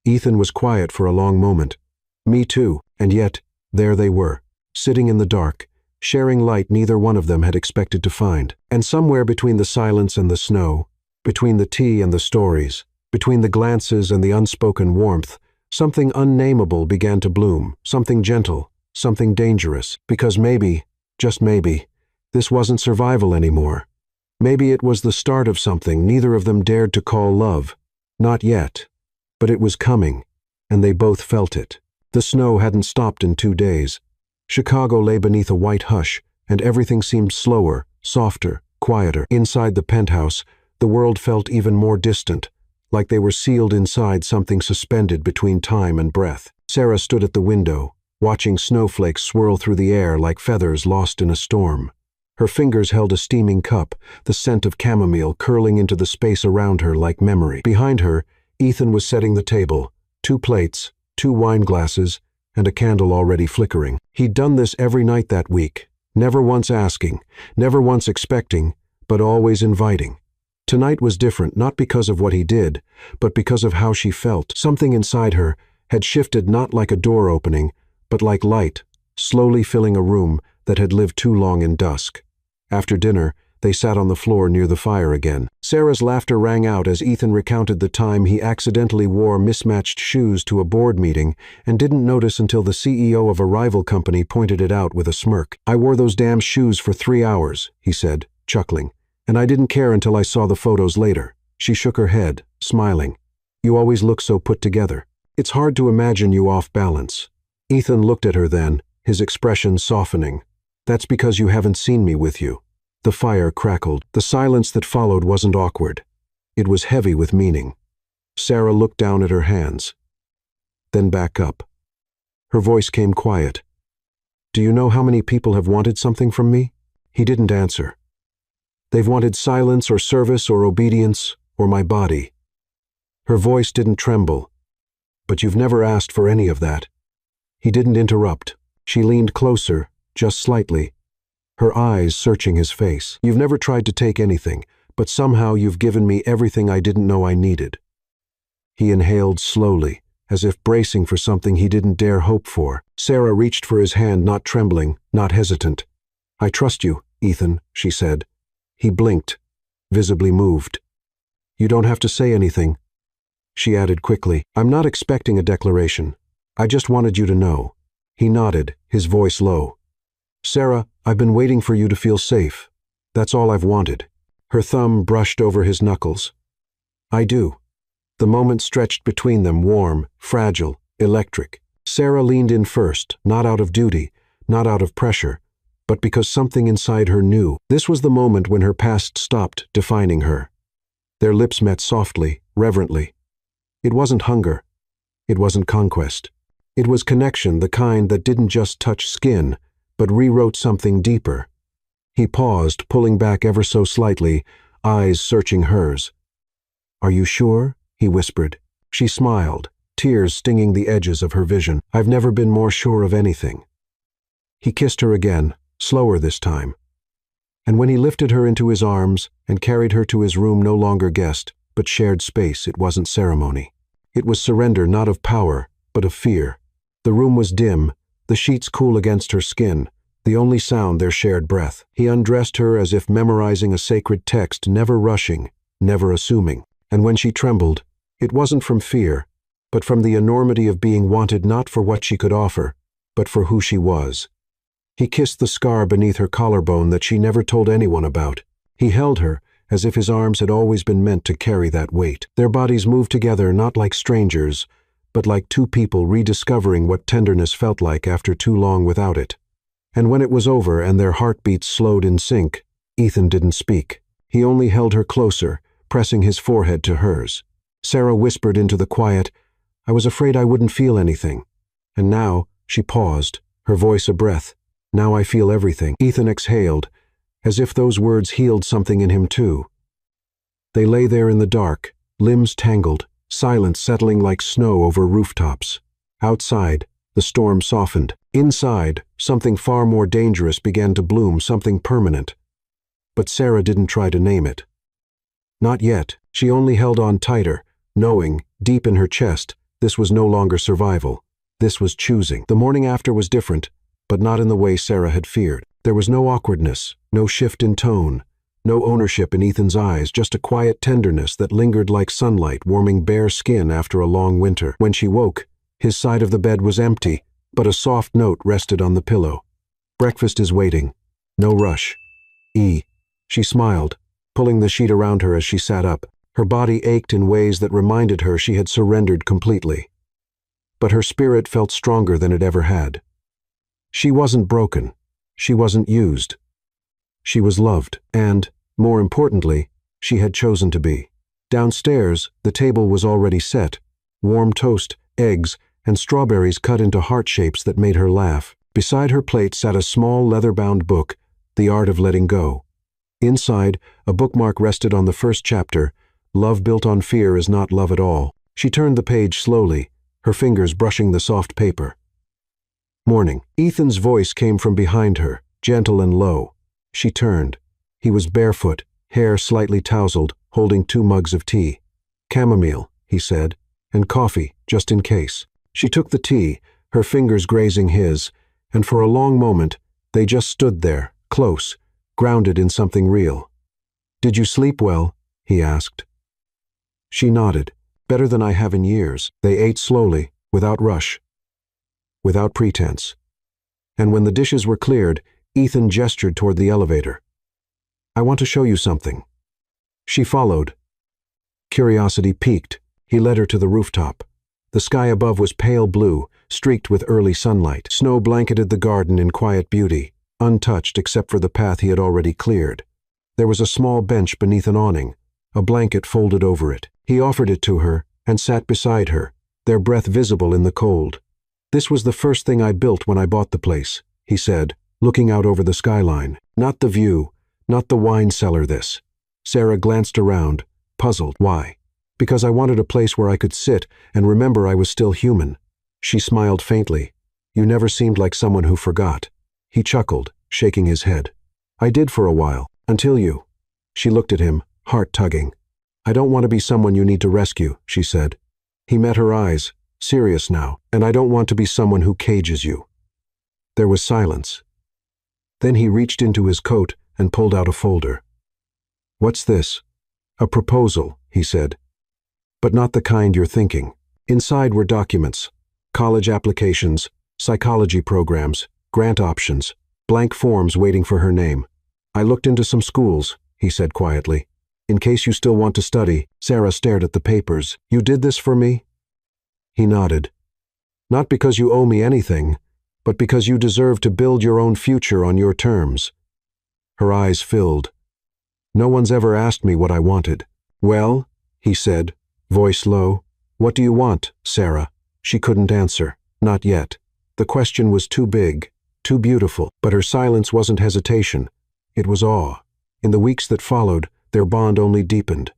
Ethan was quiet for a long moment. "Me too." And yet, there they were, sitting in the dark, sharing light neither one of them had expected to find. And somewhere between the silence and the snow, between the tea and the stories, between the glances and the unspoken warmth, something unnameable began to bloom, something gentle, something dangerous, because maybe, just maybe, this wasn't survival anymore. Maybe it was the start of something neither of them dared to call love. Not yet. But it was coming, and they both felt it. The snow hadn't stopped in 2 days. Chicago lay beneath a white hush, and everything seemed slower, softer, quieter. Inside the penthouse, the world felt even more distant, like they were sealed inside something suspended between time and breath. Sarah stood at the window, watching snowflakes swirl through the air like feathers lost in a storm. Her fingers held a steaming cup, the scent of chamomile curling into the space around her like memory. Behind her, Ethan was setting the table, 2 plates, 2 wine glasses, and a candle already flickering. He'd done this every night that week, never once asking, never once expecting, but always inviting. Tonight was different, not because of what he did, but because of how she felt. Something inside her had shifted, not like a door opening, but like light, slowly filling a room that had lived too long in dusk. After dinner, they sat on the floor near the fire again. Sarah's laughter rang out as Ethan recounted the time he accidentally wore mismatched shoes to a board meeting and didn't notice until the CEO of a rival company pointed it out with a smirk. "I wore those damn shoes for 3 hours," he said, chuckling, "and I didn't care until I saw the photos later." She shook her head, smiling. "You always look so put together. It's hard to imagine you off balance." Ethan looked at her then, his expression softening. "That's because you haven't seen me with you." The fire crackled. The silence that followed wasn't awkward. It was heavy with meaning. Sarah looked down at her hands, then back up. Her voice came quiet. "Do you know how many people have wanted something from me?" He didn't answer. "They've wanted silence or service or obedience or my body." Her voice didn't tremble. "But you've never asked for any of that." He didn't interrupt. She leaned closer, just slightly, her eyes searching his face. "You've never tried to take anything, but somehow you've given me everything I didn't know I needed." He inhaled slowly, as if bracing for something he didn't dare hope for. Sarah reached for his hand, not trembling, not hesitant. "I trust you, Ethan," she said. He blinked, visibly moved. "You don't have to say anything." She added quickly, "I'm not expecting a declaration. I just wanted you to know." He nodded, his voice low. "Sarah, I've been waiting for you to feel safe. That's all I've wanted." Her thumb brushed over his knuckles. "I do." The moment stretched between them, warm, fragile, electric. Sarah leaned in first, not out of duty, not out of pressure, but because something inside her knew. This was the moment when her past stopped defining her. Their lips met softly, reverently. It wasn't hunger. It wasn't conquest. It was connection, the kind that didn't just touch skin, but rewrote something deeper. He paused, pulling back ever so slightly, eyes searching hers. "Are you sure?" he whispered. She smiled, tears stinging the edges of her vision. "I've never been more sure of anything." He kissed her again, slower this time. And when he lifted her into his arms and carried her to his room, no longer guest, but shared space, it wasn't ceremony. It was surrender, not of power, but of fear. The room was dim, the sheets cool against her skin, the only sound their shared breath. He undressed her as if memorizing a sacred text, never rushing, never assuming. And when she trembled, it wasn't from fear, but from the enormity of being wanted not for what she could offer, but for who she was. He kissed the scar beneath her collarbone that she never told anyone about. He held her, as if his arms had always been meant to carry that weight. Their bodies moved together not like strangers, but like two people rediscovering what tenderness felt like after too long without it. And when it was over and their heartbeats slowed in sync, Ethan didn't speak. He only held her closer, pressing his forehead to hers. Sarah whispered into the quiet, "I was afraid I wouldn't feel anything." And now, she paused, her voice a breath. "Now I feel everything." Ethan exhaled, as if those words healed something in him too. They lay there in the dark, limbs tangled, silence settling like snow over rooftops. Outside, the storm softened. Inside, something far more dangerous began to bloom, something permanent. But Sarah didn't try to name it. Not yet. She only held on tighter, knowing, deep in her chest, this was no longer survival. This was choosing. The morning after was different, but not in the way Sarah had feared. There was no awkwardness, no shift in tone, no ownership in Ethan's eyes, just a quiet tenderness that lingered like sunlight warming bare skin after a long winter. When she woke, his side of the bed was empty, but a soft note rested on the pillow. "Breakfast is waiting. No rush. E." She smiled, pulling the sheet around her as she sat up. Her body ached in ways that reminded her she had surrendered completely. But her spirit felt stronger than it ever had. She wasn't broken. She wasn't used. She was loved, and, more importantly, she had chosen to be. Downstairs, the table was already set. Warm toast, eggs, and strawberries cut into heart shapes that made her laugh. Beside her plate sat a small leather-bound book, The Art of Letting Go. Inside, a bookmark rested on the first chapter, Love Built on Fear is Not Love at All. She turned the page slowly, her fingers brushing the soft paper. "Morning." Ethan's voice came from behind her, gentle and low. She turned. He was barefoot, hair slightly tousled, holding 2 mugs of tea. "Chamomile," he said, "and coffee, just in case." She took the tea, her fingers grazing his, and for a long moment, they just stood there, close, grounded in something real. "Did you sleep well?" he asked. She nodded. "Better than I have in years." They ate slowly, without rush, without pretense. And when the dishes were cleared, Ethan gestured toward the elevator. "I want to show you something." She followed. Curiosity piqued. He led her to the rooftop. The sky above was pale blue, streaked with early sunlight. Snow blanketed the garden in quiet beauty, untouched except for the path he had already cleared. There was a small bench beneath an awning, a blanket folded over it. He offered it to her and sat beside her, their breath visible in the cold. "This was the first thing I built when I bought the place," he said, looking out over the skyline. "Not the view, not the wine cellar, this." Sarah glanced around, puzzled. "Why?" "Because I wanted a place where I could sit and remember I was still human." She smiled faintly. "You never seemed like someone who forgot." He chuckled, shaking his head. "I did for a while, until you." She looked at him, heart tugging. "I don't want to be someone you need to rescue," she said. He met her eyes, serious now. "And I don't want to be someone who cages you." There was silence. Then he reached into his coat and pulled out a folder. "What's this?" "A proposal," he said. "But not the kind you're thinking." Inside were documents, college applications, psychology programs, grant options, blank forms waiting for her name. "I looked into some schools," he said quietly. "In case you still want to study." Sarah stared at the papers. "You did this for me?" He nodded. "Not because you owe me anything, but because you deserve to build your own future on your terms." Her eyes filled. "No one's ever asked me what I wanted." "Well," he said, voice low, "what do you want, Sarah?" She couldn't answer. Not yet. The question was too big, too beautiful. But her silence wasn't hesitation. It was awe. In the weeks that followed, their bond only deepened.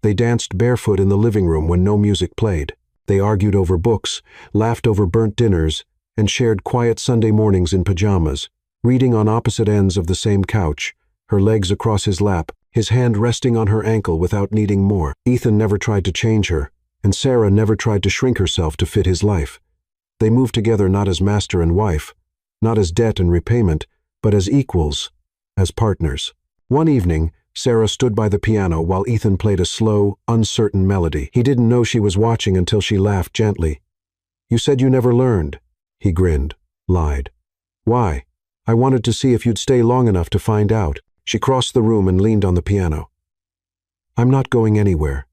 They danced barefoot in the living room when no music played. They argued over books, laughed over burnt dinners, and shared quiet Sunday mornings in pajamas, reading on opposite ends of the same couch, her legs across his lap, his hand resting on her ankle without needing more. Ethan never tried to change her, and Sarah never tried to shrink herself to fit his life. They moved together not as master and wife, not as debt and repayment, but as equals, as partners. One evening, Sarah stood by the piano while Ethan played a slow, uncertain melody. He didn't know she was watching until she laughed gently. "You said you never learned." He grinned, lied. "Why?" "I wanted to see if you'd stay long enough to find out." She crossed the room and leaned on the piano. "I'm not going anywhere."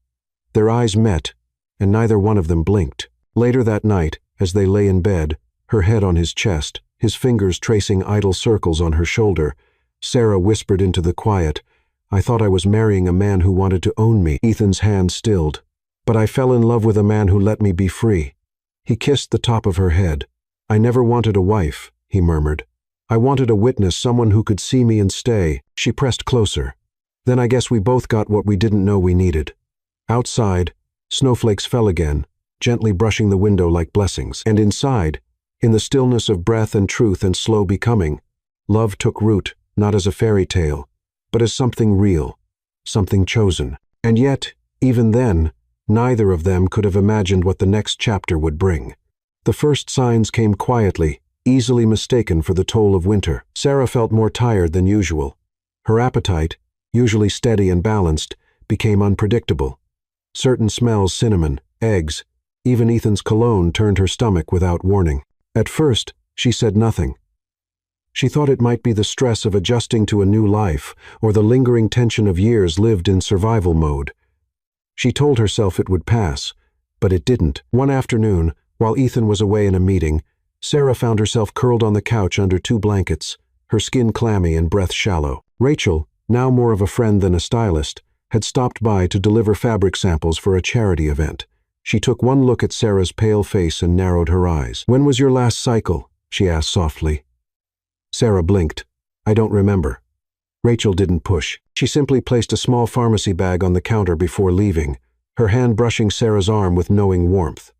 Their eyes met, and neither one of them blinked. Later that night, as they lay in bed, her head on his chest, his fingers tracing idle circles on her shoulder, Sarah whispered into the quiet, "I thought I was marrying a man who wanted to own me." Ethan's hand stilled. "But I fell in love with a man who let me be free." He kissed the top of her head. "I never wanted a wife," he murmured. "I wanted a witness, someone who could see me and stay." She pressed closer. "Then I guess we both got what we didn't know we needed." Outside, snowflakes fell again, gently brushing the window like blessings. And inside, in the stillness of breath and truth and slow becoming, love took root, not as a fairy tale, but as something real, something chosen. And yet, even then, neither of them could have imagined what the next chapter would bring. The first signs came quietly, easily mistaken for the toll of winter. Sarah felt more tired than usual. Her appetite, usually steady and balanced, became unpredictable. Certain smells, cinnamon, eggs, even Ethan's cologne turned her stomach without warning. At first, she said nothing. She thought it might be the stress of adjusting to a new life or the lingering tension of years lived in survival mode. She told herself it would pass, but it didn't. One afternoon, while Ethan was away in a meeting, Sarah found herself curled on the couch under 2 blankets, her skin clammy and breath shallow. Rachel, now more of a friend than a stylist, had stopped by to deliver fabric samples for a charity event. She took one look at Sarah's pale face and narrowed her eyes. "When was your last cycle?" she asked softly. Sarah blinked. "I don't remember." Rachel didn't push. She simply placed a small pharmacy bag on the counter before leaving, her hand brushing Sarah's arm with knowing warmth.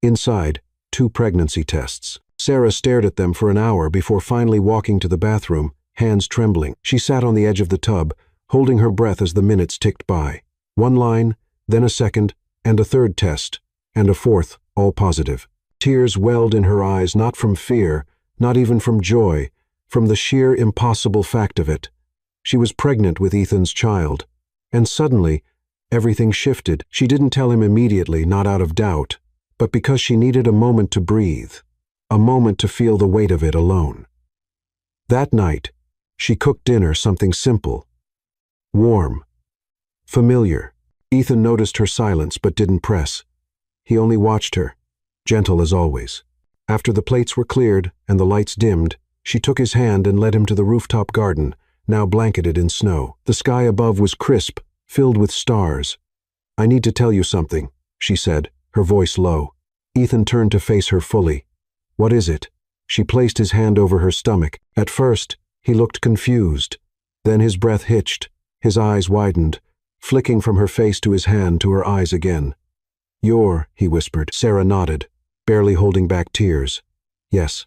Inside, 2 pregnancy tests. Sarah stared at them for an hour before finally walking to the bathroom, hands trembling. She sat on the edge of the tub, holding her breath as the minutes ticked by. 1 line, then a second, and a 3rd test, and a 4th, all positive. Tears welled in her eyes, not from fear, not even from joy, from the sheer impossible fact of it. She was pregnant with Ethan's child. And suddenly, everything shifted. She didn't tell him immediately, not out of doubt, but because she needed a moment to breathe, a moment to feel the weight of it alone. That night, she cooked dinner, something simple, warm, familiar. Ethan noticed her silence but didn't press. He only watched her, gentle as always. After the plates were cleared and the lights dimmed, she took his hand and led him to the rooftop garden, now blanketed in snow. The sky above was crisp, filled with stars. "I need to tell you something," she said, her voice low. Ethan turned to face her fully. "What is it?" She placed his hand over her stomach. At first, he looked confused. Then his breath hitched, his eyes widened, flicking from her face to his hand to her eyes again. He whispered. Sarah nodded, barely holding back tears. "Yes."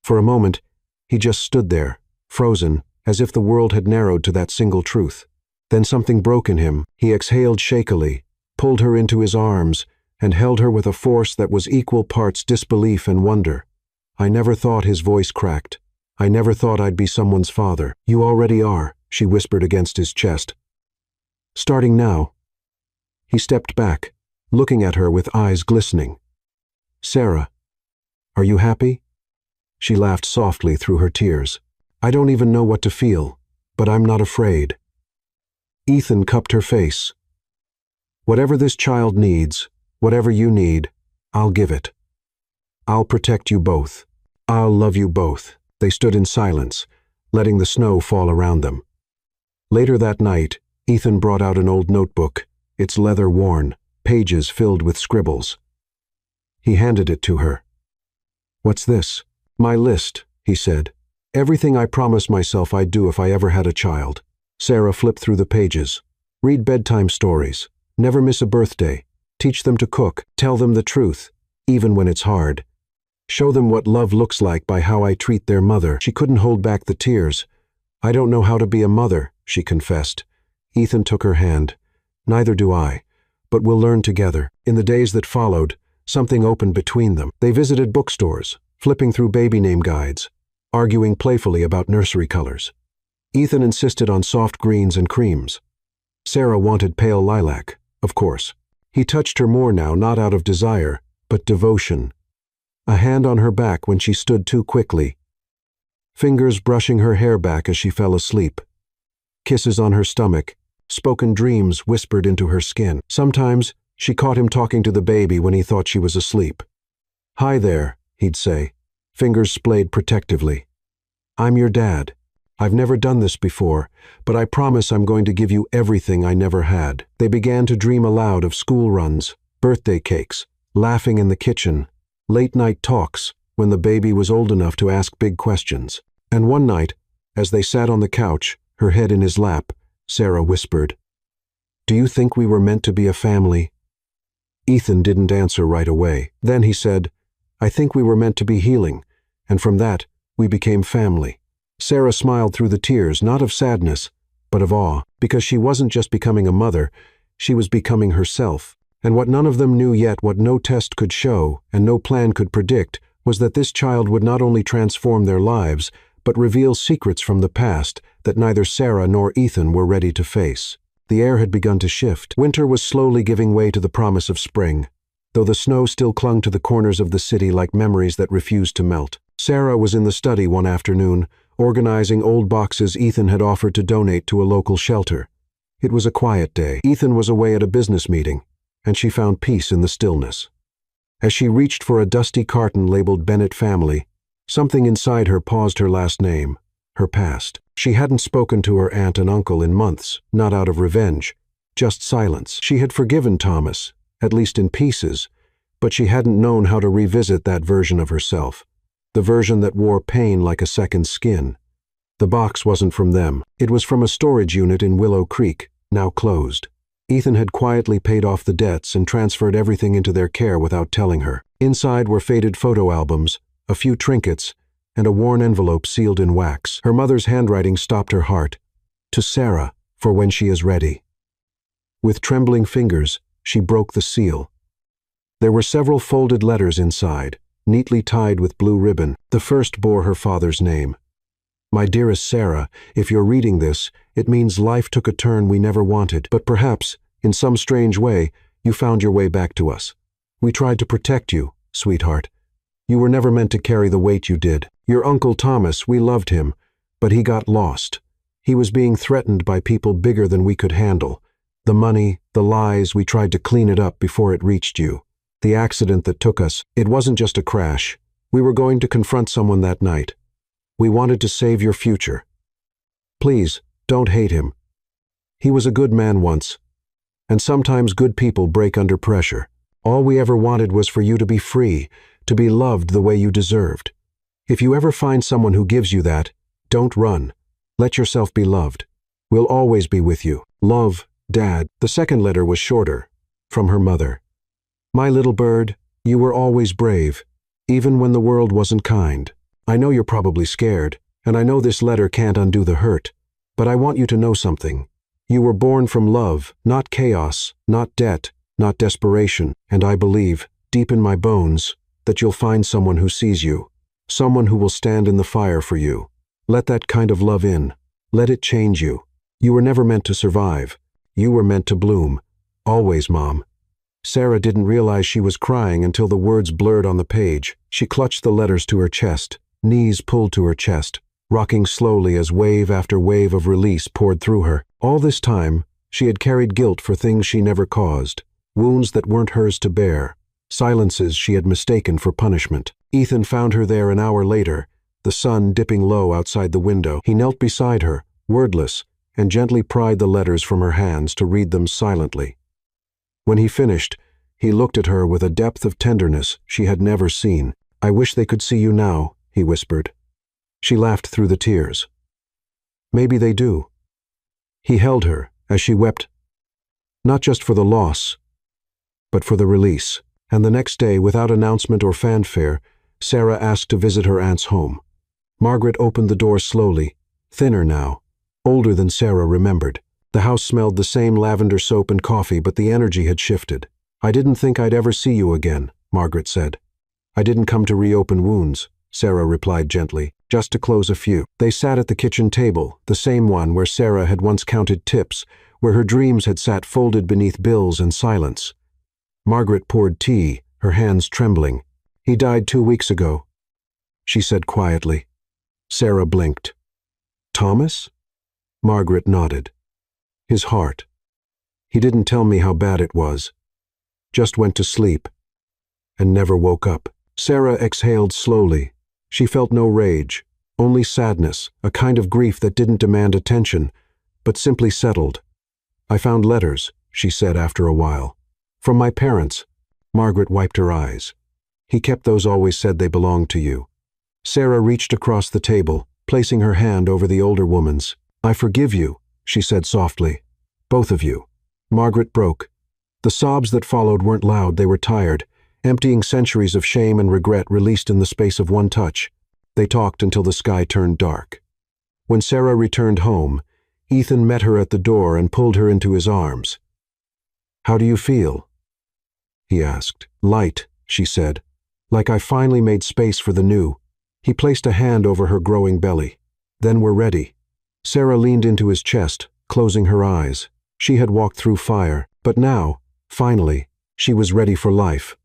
For a moment, he just stood there, frozen, as if the world had narrowed to that single truth. Then something broke in him. He exhaled shakily, pulled her into his arms, and held her with a force that was equal parts disbelief and wonder. "I never thought," his voice cracked. "I never thought I'd be someone's father." "You already are," she whispered against his chest. "Starting now." He stepped back, looking at her with eyes glistening. "Sarah, are you happy?" She laughed softly through her tears. "I don't even know what to feel, but I'm not afraid." Ethan cupped her face. "Whatever this child needs, whatever you need, I'll give it. I'll protect you both. I'll love you both." They stood in silence, letting the snow fall around them. Later that night, Ethan brought out an old notebook, its leather worn, pages filled with scribbles. He handed it to her. "What's this?" "My list," he said. "Everything I promised myself I'd do if I ever had a child." Sarah flipped through the pages. "Read bedtime stories. Never miss a birthday. Teach them to cook. Tell them the truth, even when it's hard. Show them what love looks like by how I treat their mother." She couldn't hold back the tears. "I don't know how to be a mother," she confessed. Ethan took her hand. "Neither do I, but we'll learn together." In the days that followed, something opened between them. They visited bookstores, flipping through baby name guides, arguing playfully about nursery colors. Ethan insisted on soft greens and creams. Sarah wanted pale lilac, of course. He touched her more now, not out of desire, but devotion. A hand on her back when she stood too quickly. Fingers brushing her hair back as she fell asleep. Kisses on her stomach, spoken dreams whispered into her skin. Sometimes, she caught him talking to the baby when he thought she was asleep. "Hi there," he'd say, fingers splayed protectively. "I'm your dad. I've never done this before, but I promise I'm going to give you everything I never had." They began to dream aloud of school runs, birthday cakes, laughing in the kitchen, late-night talks when the baby was old enough to ask big questions. And one night, as they sat on the couch, her head in his lap, Sarah whispered, "Do you think we were meant to be a family?" Ethan didn't answer right away. Then he said, "I think we were meant to be healing, and from that, we became family." Sarah smiled through the tears, not of sadness, but of awe, because she wasn't just becoming a mother, she was becoming herself. And what none of them knew yet, what no test could show, and no plan could predict, was that this child would not only transform their lives, but reveal secrets from the past that neither Sarah nor Ethan were ready to face. The air had begun to shift. Winter was slowly giving way to the promise of spring, though the snow still clung to the corners of the city like memories that refused to melt. Sarah was in the study one afternoon, organizing old boxes Ethan had offered to donate to a local shelter. It was a quiet day. Ethan was away at a business meeting, and she found peace in the stillness. As she reached for a dusty carton labeled Bennett Family, something inside her paused her last name, her past. She hadn't spoken to her aunt and uncle in months, not out of revenge, just silence. She had forgiven Thomas, at least in pieces, but she hadn't known how to revisit that version of herself, the version that wore pain like a second skin. The box wasn't from them. It was from a storage unit in Willow Creek, now closed. Ethan had quietly paid off the debts and transferred everything into their care without telling her. Inside were faded photo albums, a few trinkets, and a worn envelope sealed in wax. Her mother's handwriting stopped her heart. To Sarah, for when she is ready. With trembling fingers, she broke the seal. There were several folded letters inside, neatly tied with blue ribbon. The first bore her father's name. My dearest Sarah, if you're reading this, it means life took a turn we never wanted, but perhaps, in some strange way, you found your way back to us. We tried to protect you, sweetheart. You were never meant to carry the weight you did. Your Uncle Thomas, we loved him, but he got lost. He was being threatened by people bigger than we could handle. The money, the lies, we tried to clean it up before it reached you. The accident that took us, it wasn't just a crash. We were going to confront someone that night. We wanted to save your future. Please, don't hate him. He was a good man once, and sometimes good people break under pressure. All we ever wanted was for you to be free, to be loved the way you deserved. If you ever find someone who gives you that, don't run. Let yourself be loved. We'll always be with you. Love, Dad. The second letter was shorter, from her mother. My little bird, you were always brave, even when the world wasn't kind. I know you're probably scared, and I know this letter can't undo the hurt, but I want you to know something. You were born from love, not chaos, not debt, not desperation, and I believe, deep in my bones, that you'll find someone who sees you, someone who will stand in the fire for you. Let that kind of love in. Let it change you. You were never meant to survive. You were meant to bloom. Always, Mom. Sarah didn't realize she was crying until the words blurred on the page. She clutched the letters to her chest, knees pulled to her chest, rocking slowly as wave after wave of release poured through her. All this time, she had carried guilt for things she never caused, wounds that weren't hers to bear, silences she had mistaken for punishment. Ethan found her there an hour later, the sun dipping low outside the window. He knelt beside her, wordless, and gently pried the letters from her hands to read them silently. When he finished, he looked at her with a depth of tenderness she had never seen. I wish they could see you now, he whispered. She laughed through the tears. Maybe they do. He held her as she wept, not just for the loss, but for the release. And the next day, without announcement or fanfare, Sarah asked to visit her aunt's home. Margaret opened the door slowly, thinner now, older than Sarah remembered. The house smelled the same lavender soap and coffee, but the energy had shifted. I didn't think I'd ever see you again, Margaret said. I didn't come to reopen wounds, Sarah replied gently, just to close a few. They sat at the kitchen table, the same one where Sarah had once counted tips, where her dreams had sat folded beneath bills and silence. Margaret poured tea, her hands trembling. He died 2 weeks ago, she said quietly. Sarah blinked. Thomas? Margaret nodded. His heart. He didn't tell me how bad it was. Just went to sleep and never woke up. Sarah exhaled slowly. She felt no rage, only sadness, a kind of grief that didn't demand attention, but simply settled. I found letters, she said after a while. From my parents. Margaret wiped her eyes. He kept those, always said they belonged to you. Sarah reached across the table, placing her hand over the older woman's. I forgive you, she said softly. Both of you. Margaret broke. The sobs that followed weren't loud, they were tired, emptying centuries of shame and regret released in the space of one touch. They talked until the sky turned dark. When Sarah returned home, Ethan met her at the door and pulled her into his arms. How do you feel? He asked. Light, she said. like I finally made space for the new. He placed a hand over her growing belly. Then we're ready. Sarah leaned into his chest, closing her eyes. She had walked through fire, but now, finally, she was ready for life.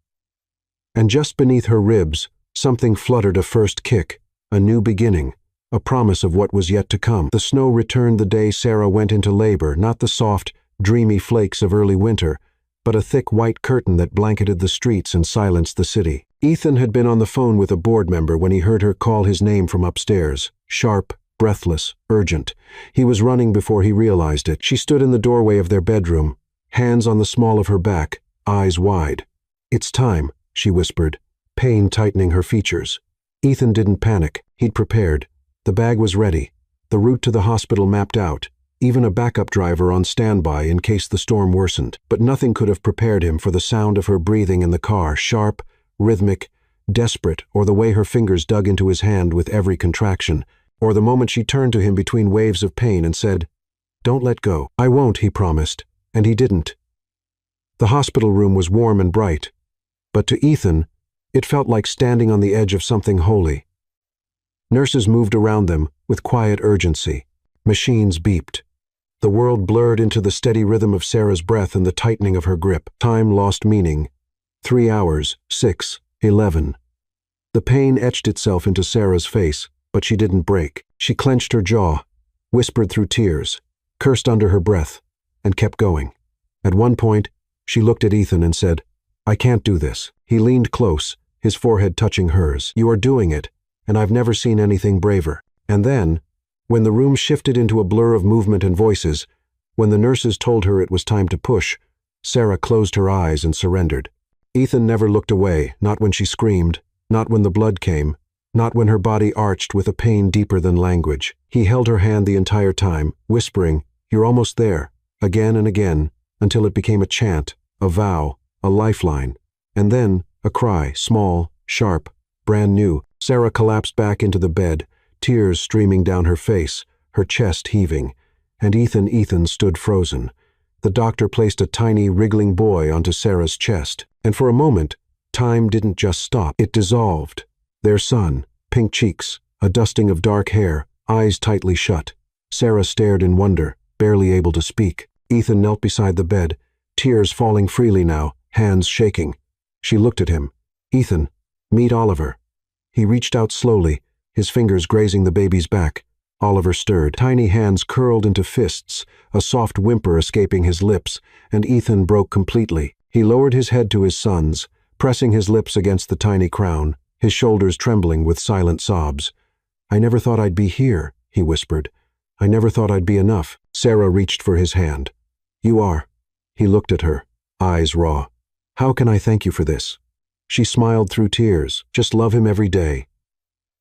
And just beneath her ribs, something fluttered a first kick, a new beginning, a promise of what was yet to come. The snow returned the day Sarah went into labor, not the soft, dreamy flakes of early winter, but a thick white curtain that blanketed the streets and silenced the city. Ethan had been on the phone with a board member when he heard her call his name from upstairs, sharp, breathless, urgent. He was running before he realized it. She stood in the doorway of their bedroom, hands on the small of her back, eyes wide. "It's time," she whispered, pain tightening her features. Ethan didn't panic. He'd prepared. The bag was ready, the route to the hospital mapped out, even a backup driver on standby in case the storm worsened. But nothing could have prepared him for the sound of her breathing in the car, sharp, rhythmic, desperate, or the way her fingers dug into his hand with every contraction, or the moment she turned to him between waves of pain and said, "Don't let go." "I won't," he promised, and he didn't. The hospital room was warm and bright, but to Ethan, it felt like standing on the edge of something holy. Nurses moved around them with quiet urgency. Machines beeped. The world blurred into the steady rhythm of Sarah's breath and the tightening of her grip. Time lost meaning. 3 hours, 6, 11. The pain etched itself into Sarah's face, but she didn't break. She clenched her jaw, whispered through tears, cursed under her breath, and kept going. At one point, she looked at Ethan and said, "I can't do this." He leaned close, his forehead touching hers. "You are doing it, and I've never seen anything braver." And then, when the room shifted into a blur of movement and voices, when the nurses told her it was time to push, Sarah closed her eyes and surrendered. Ethan never looked away, not when she screamed, not when the blood came, not when her body arched with a pain deeper than language. He held her hand the entire time, whispering, "You're almost there," again and again, until it became a chant, a vow, a lifeline. And then, a cry, small, sharp, brand new. Sarah collapsed back into the bed, tears streaming down her face, her chest heaving, and Ethan stood frozen. The doctor placed a tiny, wriggling boy onto Sarah's chest, and for a moment, time didn't just stop, it dissolved. Their son, pink cheeks, a dusting of dark hair, eyes tightly shut. Sarah stared in wonder, barely able to speak. Ethan knelt beside the bed, tears falling freely now, hands shaking. She looked at him. "Ethan, meet Oliver." He reached out slowly, his fingers grazing the baby's back. Oliver stirred. Tiny hands curled into fists, a soft whimper escaping his lips, and Ethan broke completely. He lowered his head to his son's, pressing his lips against the tiny crown, his shoulders trembling with silent sobs. "I never thought I'd be here," he whispered. "I never thought I'd be enough." Sarah reached for his hand. "You are." He looked at her, eyes raw. "How can I thank you for this?" She smiled through tears. "Just love him every day.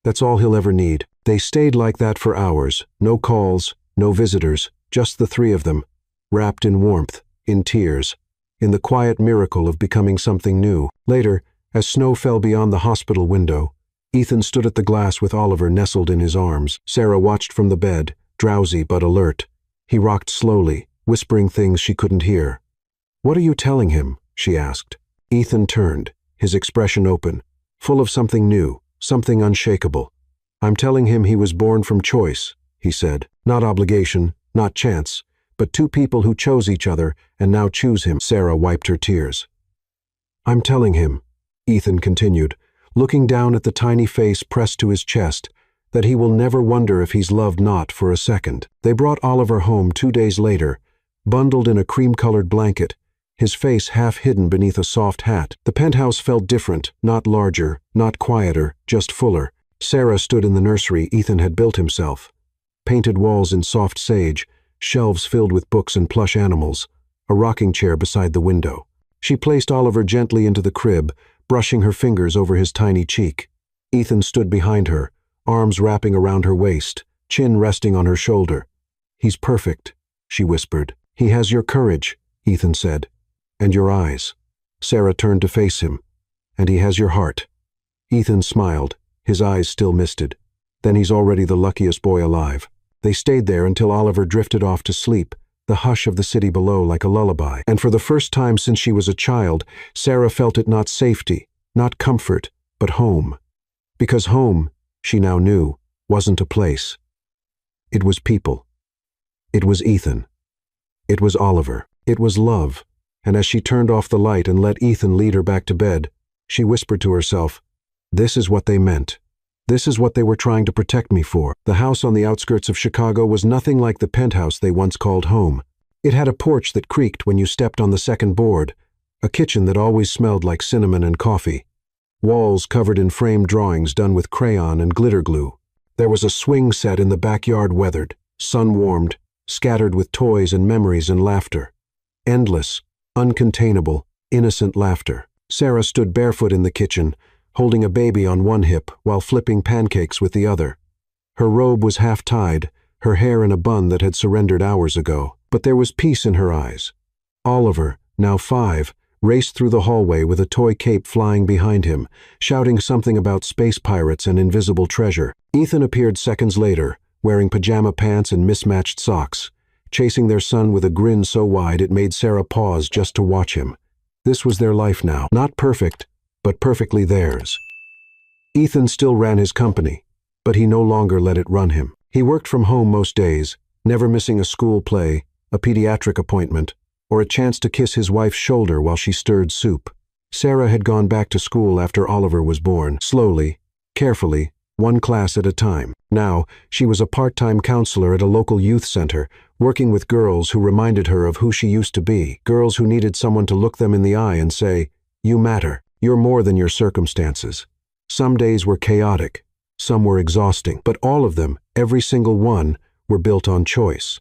That's all he'll ever need." They stayed like that for hours, no calls, no visitors, just the three of them, wrapped in warmth, in tears, in the quiet miracle of becoming something new. Later, as snow fell beyond the hospital window, Ethan stood at the glass with Oliver nestled in his arms. Sarah watched from the bed, drowsy but alert. He rocked slowly, whispering things she couldn't hear. "What are you telling him?" she asked. Ethan turned, his expression open, full of something new, something unshakable. "I'm telling him he was born from choice," he said. "Not obligation, not chance, but two people who chose each other and now choose him." Sarah wiped her tears. "I'm telling him," Ethan continued, looking down at the tiny face pressed to his chest, "that he will never wonder if he's loved not for a second." They brought Oliver home 2 days later, bundled in a cream-colored blanket, his face half hidden beneath a soft hat. The penthouse felt different, not larger, not quieter, just fuller. Sarah stood in the nursery Ethan had built himself. Painted walls in soft sage, shelves filled with books and plush animals, a rocking chair beside the window. She placed Oliver gently into the crib, brushing her fingers over his tiny cheek. Ethan stood behind her, arms wrapping around her waist, chin resting on her shoulder. "He's perfect," she whispered. "He has your courage," Ethan said, "and your eyes." Sarah turned to face him. "And he has your heart." Ethan smiled, his eyes still misted. "Then he's already the luckiest boy alive." They stayed there until Oliver drifted off to sleep, the hush of the city below like a lullaby. And for the first time since she was a child, Sarah felt it not safety, not comfort, but home. Because home, she now knew, wasn't a place. It was people. It was Ethan. It was Oliver. It was love. And as she turned off the light and let Ethan lead her back to bed, she whispered to herself, "This is what they meant. This is what they were trying to protect me for." The house on the outskirts of Chicago was nothing like the penthouse they once called home. It had a porch that creaked when you stepped on the second board, a kitchen that always smelled like cinnamon and coffee, walls covered in framed drawings done with crayon and glitter glue. There was a swing set in the backyard, weathered, sun-warmed, scattered with toys and memories and laughter. Endless, uncontainable, innocent laughter. Sarah stood barefoot in the kitchen, holding a baby on one hip while flipping pancakes with the other. Her robe was half-tied, her hair in a bun that had surrendered hours ago. But there was peace in her eyes. Oliver, now 5, raced through the hallway with a toy cape flying behind him, shouting something about space pirates and invisible treasure. Ethan appeared seconds later, wearing pajama pants and mismatched socks, chasing their son with a grin so wide it made Sarah pause just to watch him. This was their life now. Not perfect, but perfectly theirs. Ethan still ran his company, but he no longer let it run him. He worked from home most days, never missing a school play, a pediatric appointment, or a chance to kiss his wife's shoulder while she stirred soup. Sarah had gone back to school after Oliver was born, slowly, carefully, one class at a time. Now, she was a part-time counselor at a local youth center, working with girls who reminded her of who she used to be, girls who needed someone to look them in the eye and say, "You matter. You're more than your circumstances." Some days were chaotic, some were exhausting, but all of them, every single one, were built on choice.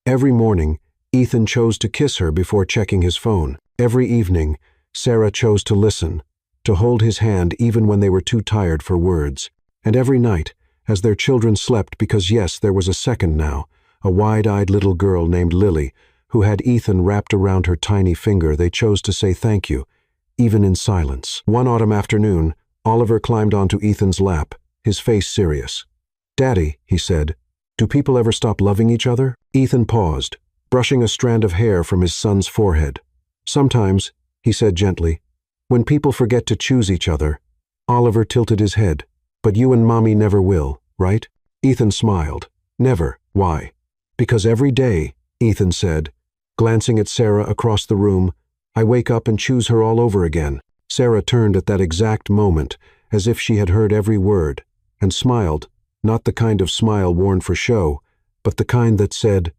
Every morning, Ethan chose to kiss her before checking his phone. Every evening, Sarah chose to listen, to hold his hand even when they were too tired for words. And every night, as their children slept, because yes, there was a second now, a wide-eyed little girl named Lily, who had Ethan wrapped around her tiny finger, they chose to say thank you, even in silence. One autumn afternoon, Oliver climbed onto Ethan's lap, his face serious. "Daddy," he said, "do people ever stop loving each other?" Ethan paused, brushing a strand of hair from his son's forehead. "Sometimes," he said gently, "when people forget to choose each other." Oliver tilted his head. "But you and Mommy never will, right?" Ethan smiled. "Never. Why?" "Because every day," Ethan said, glancing at Sarah across the room, "I wake up and choose her all over again." Sarah turned at that exact moment, as if she had heard every word, and smiled, not the kind of smile worn for show, but the kind that said,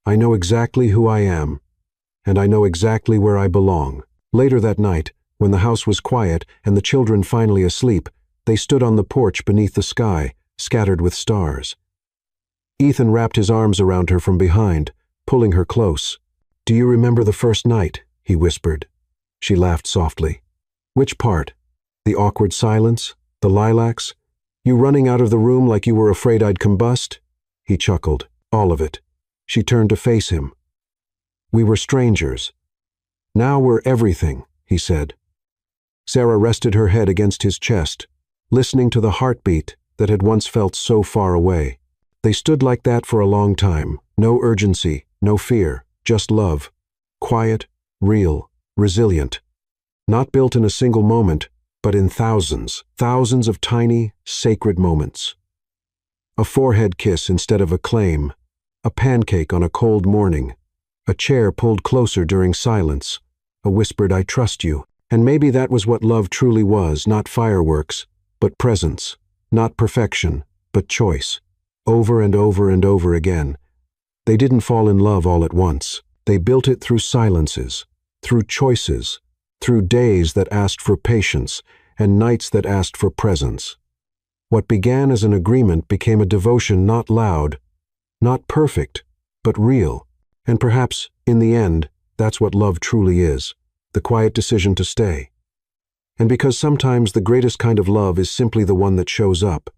"I know exactly who I am, and I know exactly where I belong." Later that night, when the house was quiet and the children finally asleep, they stood on the porch beneath the sky, scattered with stars. Ethan wrapped his arms around her from behind, pulling her close. "Do you remember the first night?" he whispered. She laughed softly. "Which part? The awkward silence? The lilacs? You running out of the room like you were afraid I'd combust?" He chuckled. "All of it." She turned to face him. "We were strangers. Now we're everything," he said. Sarah rested her head against his chest, listening to the heartbeat that had once felt so far away. They stood like that for a long time, no urgency, no fear, just love. Quiet, real, resilient. Not built in a single moment, but in thousands, thousands of tiny, sacred moments. A forehead kiss instead of a claim, a pancake on a cold morning, a chair pulled closer during silence, a whispered "I trust you." And maybe that was what love truly was, not fireworks, but presence, not perfection, but choice. Over and over and over again. They didn't fall in love all at once. They built it through silences, through choices, through days that asked for patience and nights that asked for presence. What began as an agreement became a devotion, not loud, not perfect, but real. And perhaps, in the end, that's what love truly is, the quiet decision to stay. And because sometimes the greatest kind of love is simply the one that shows up,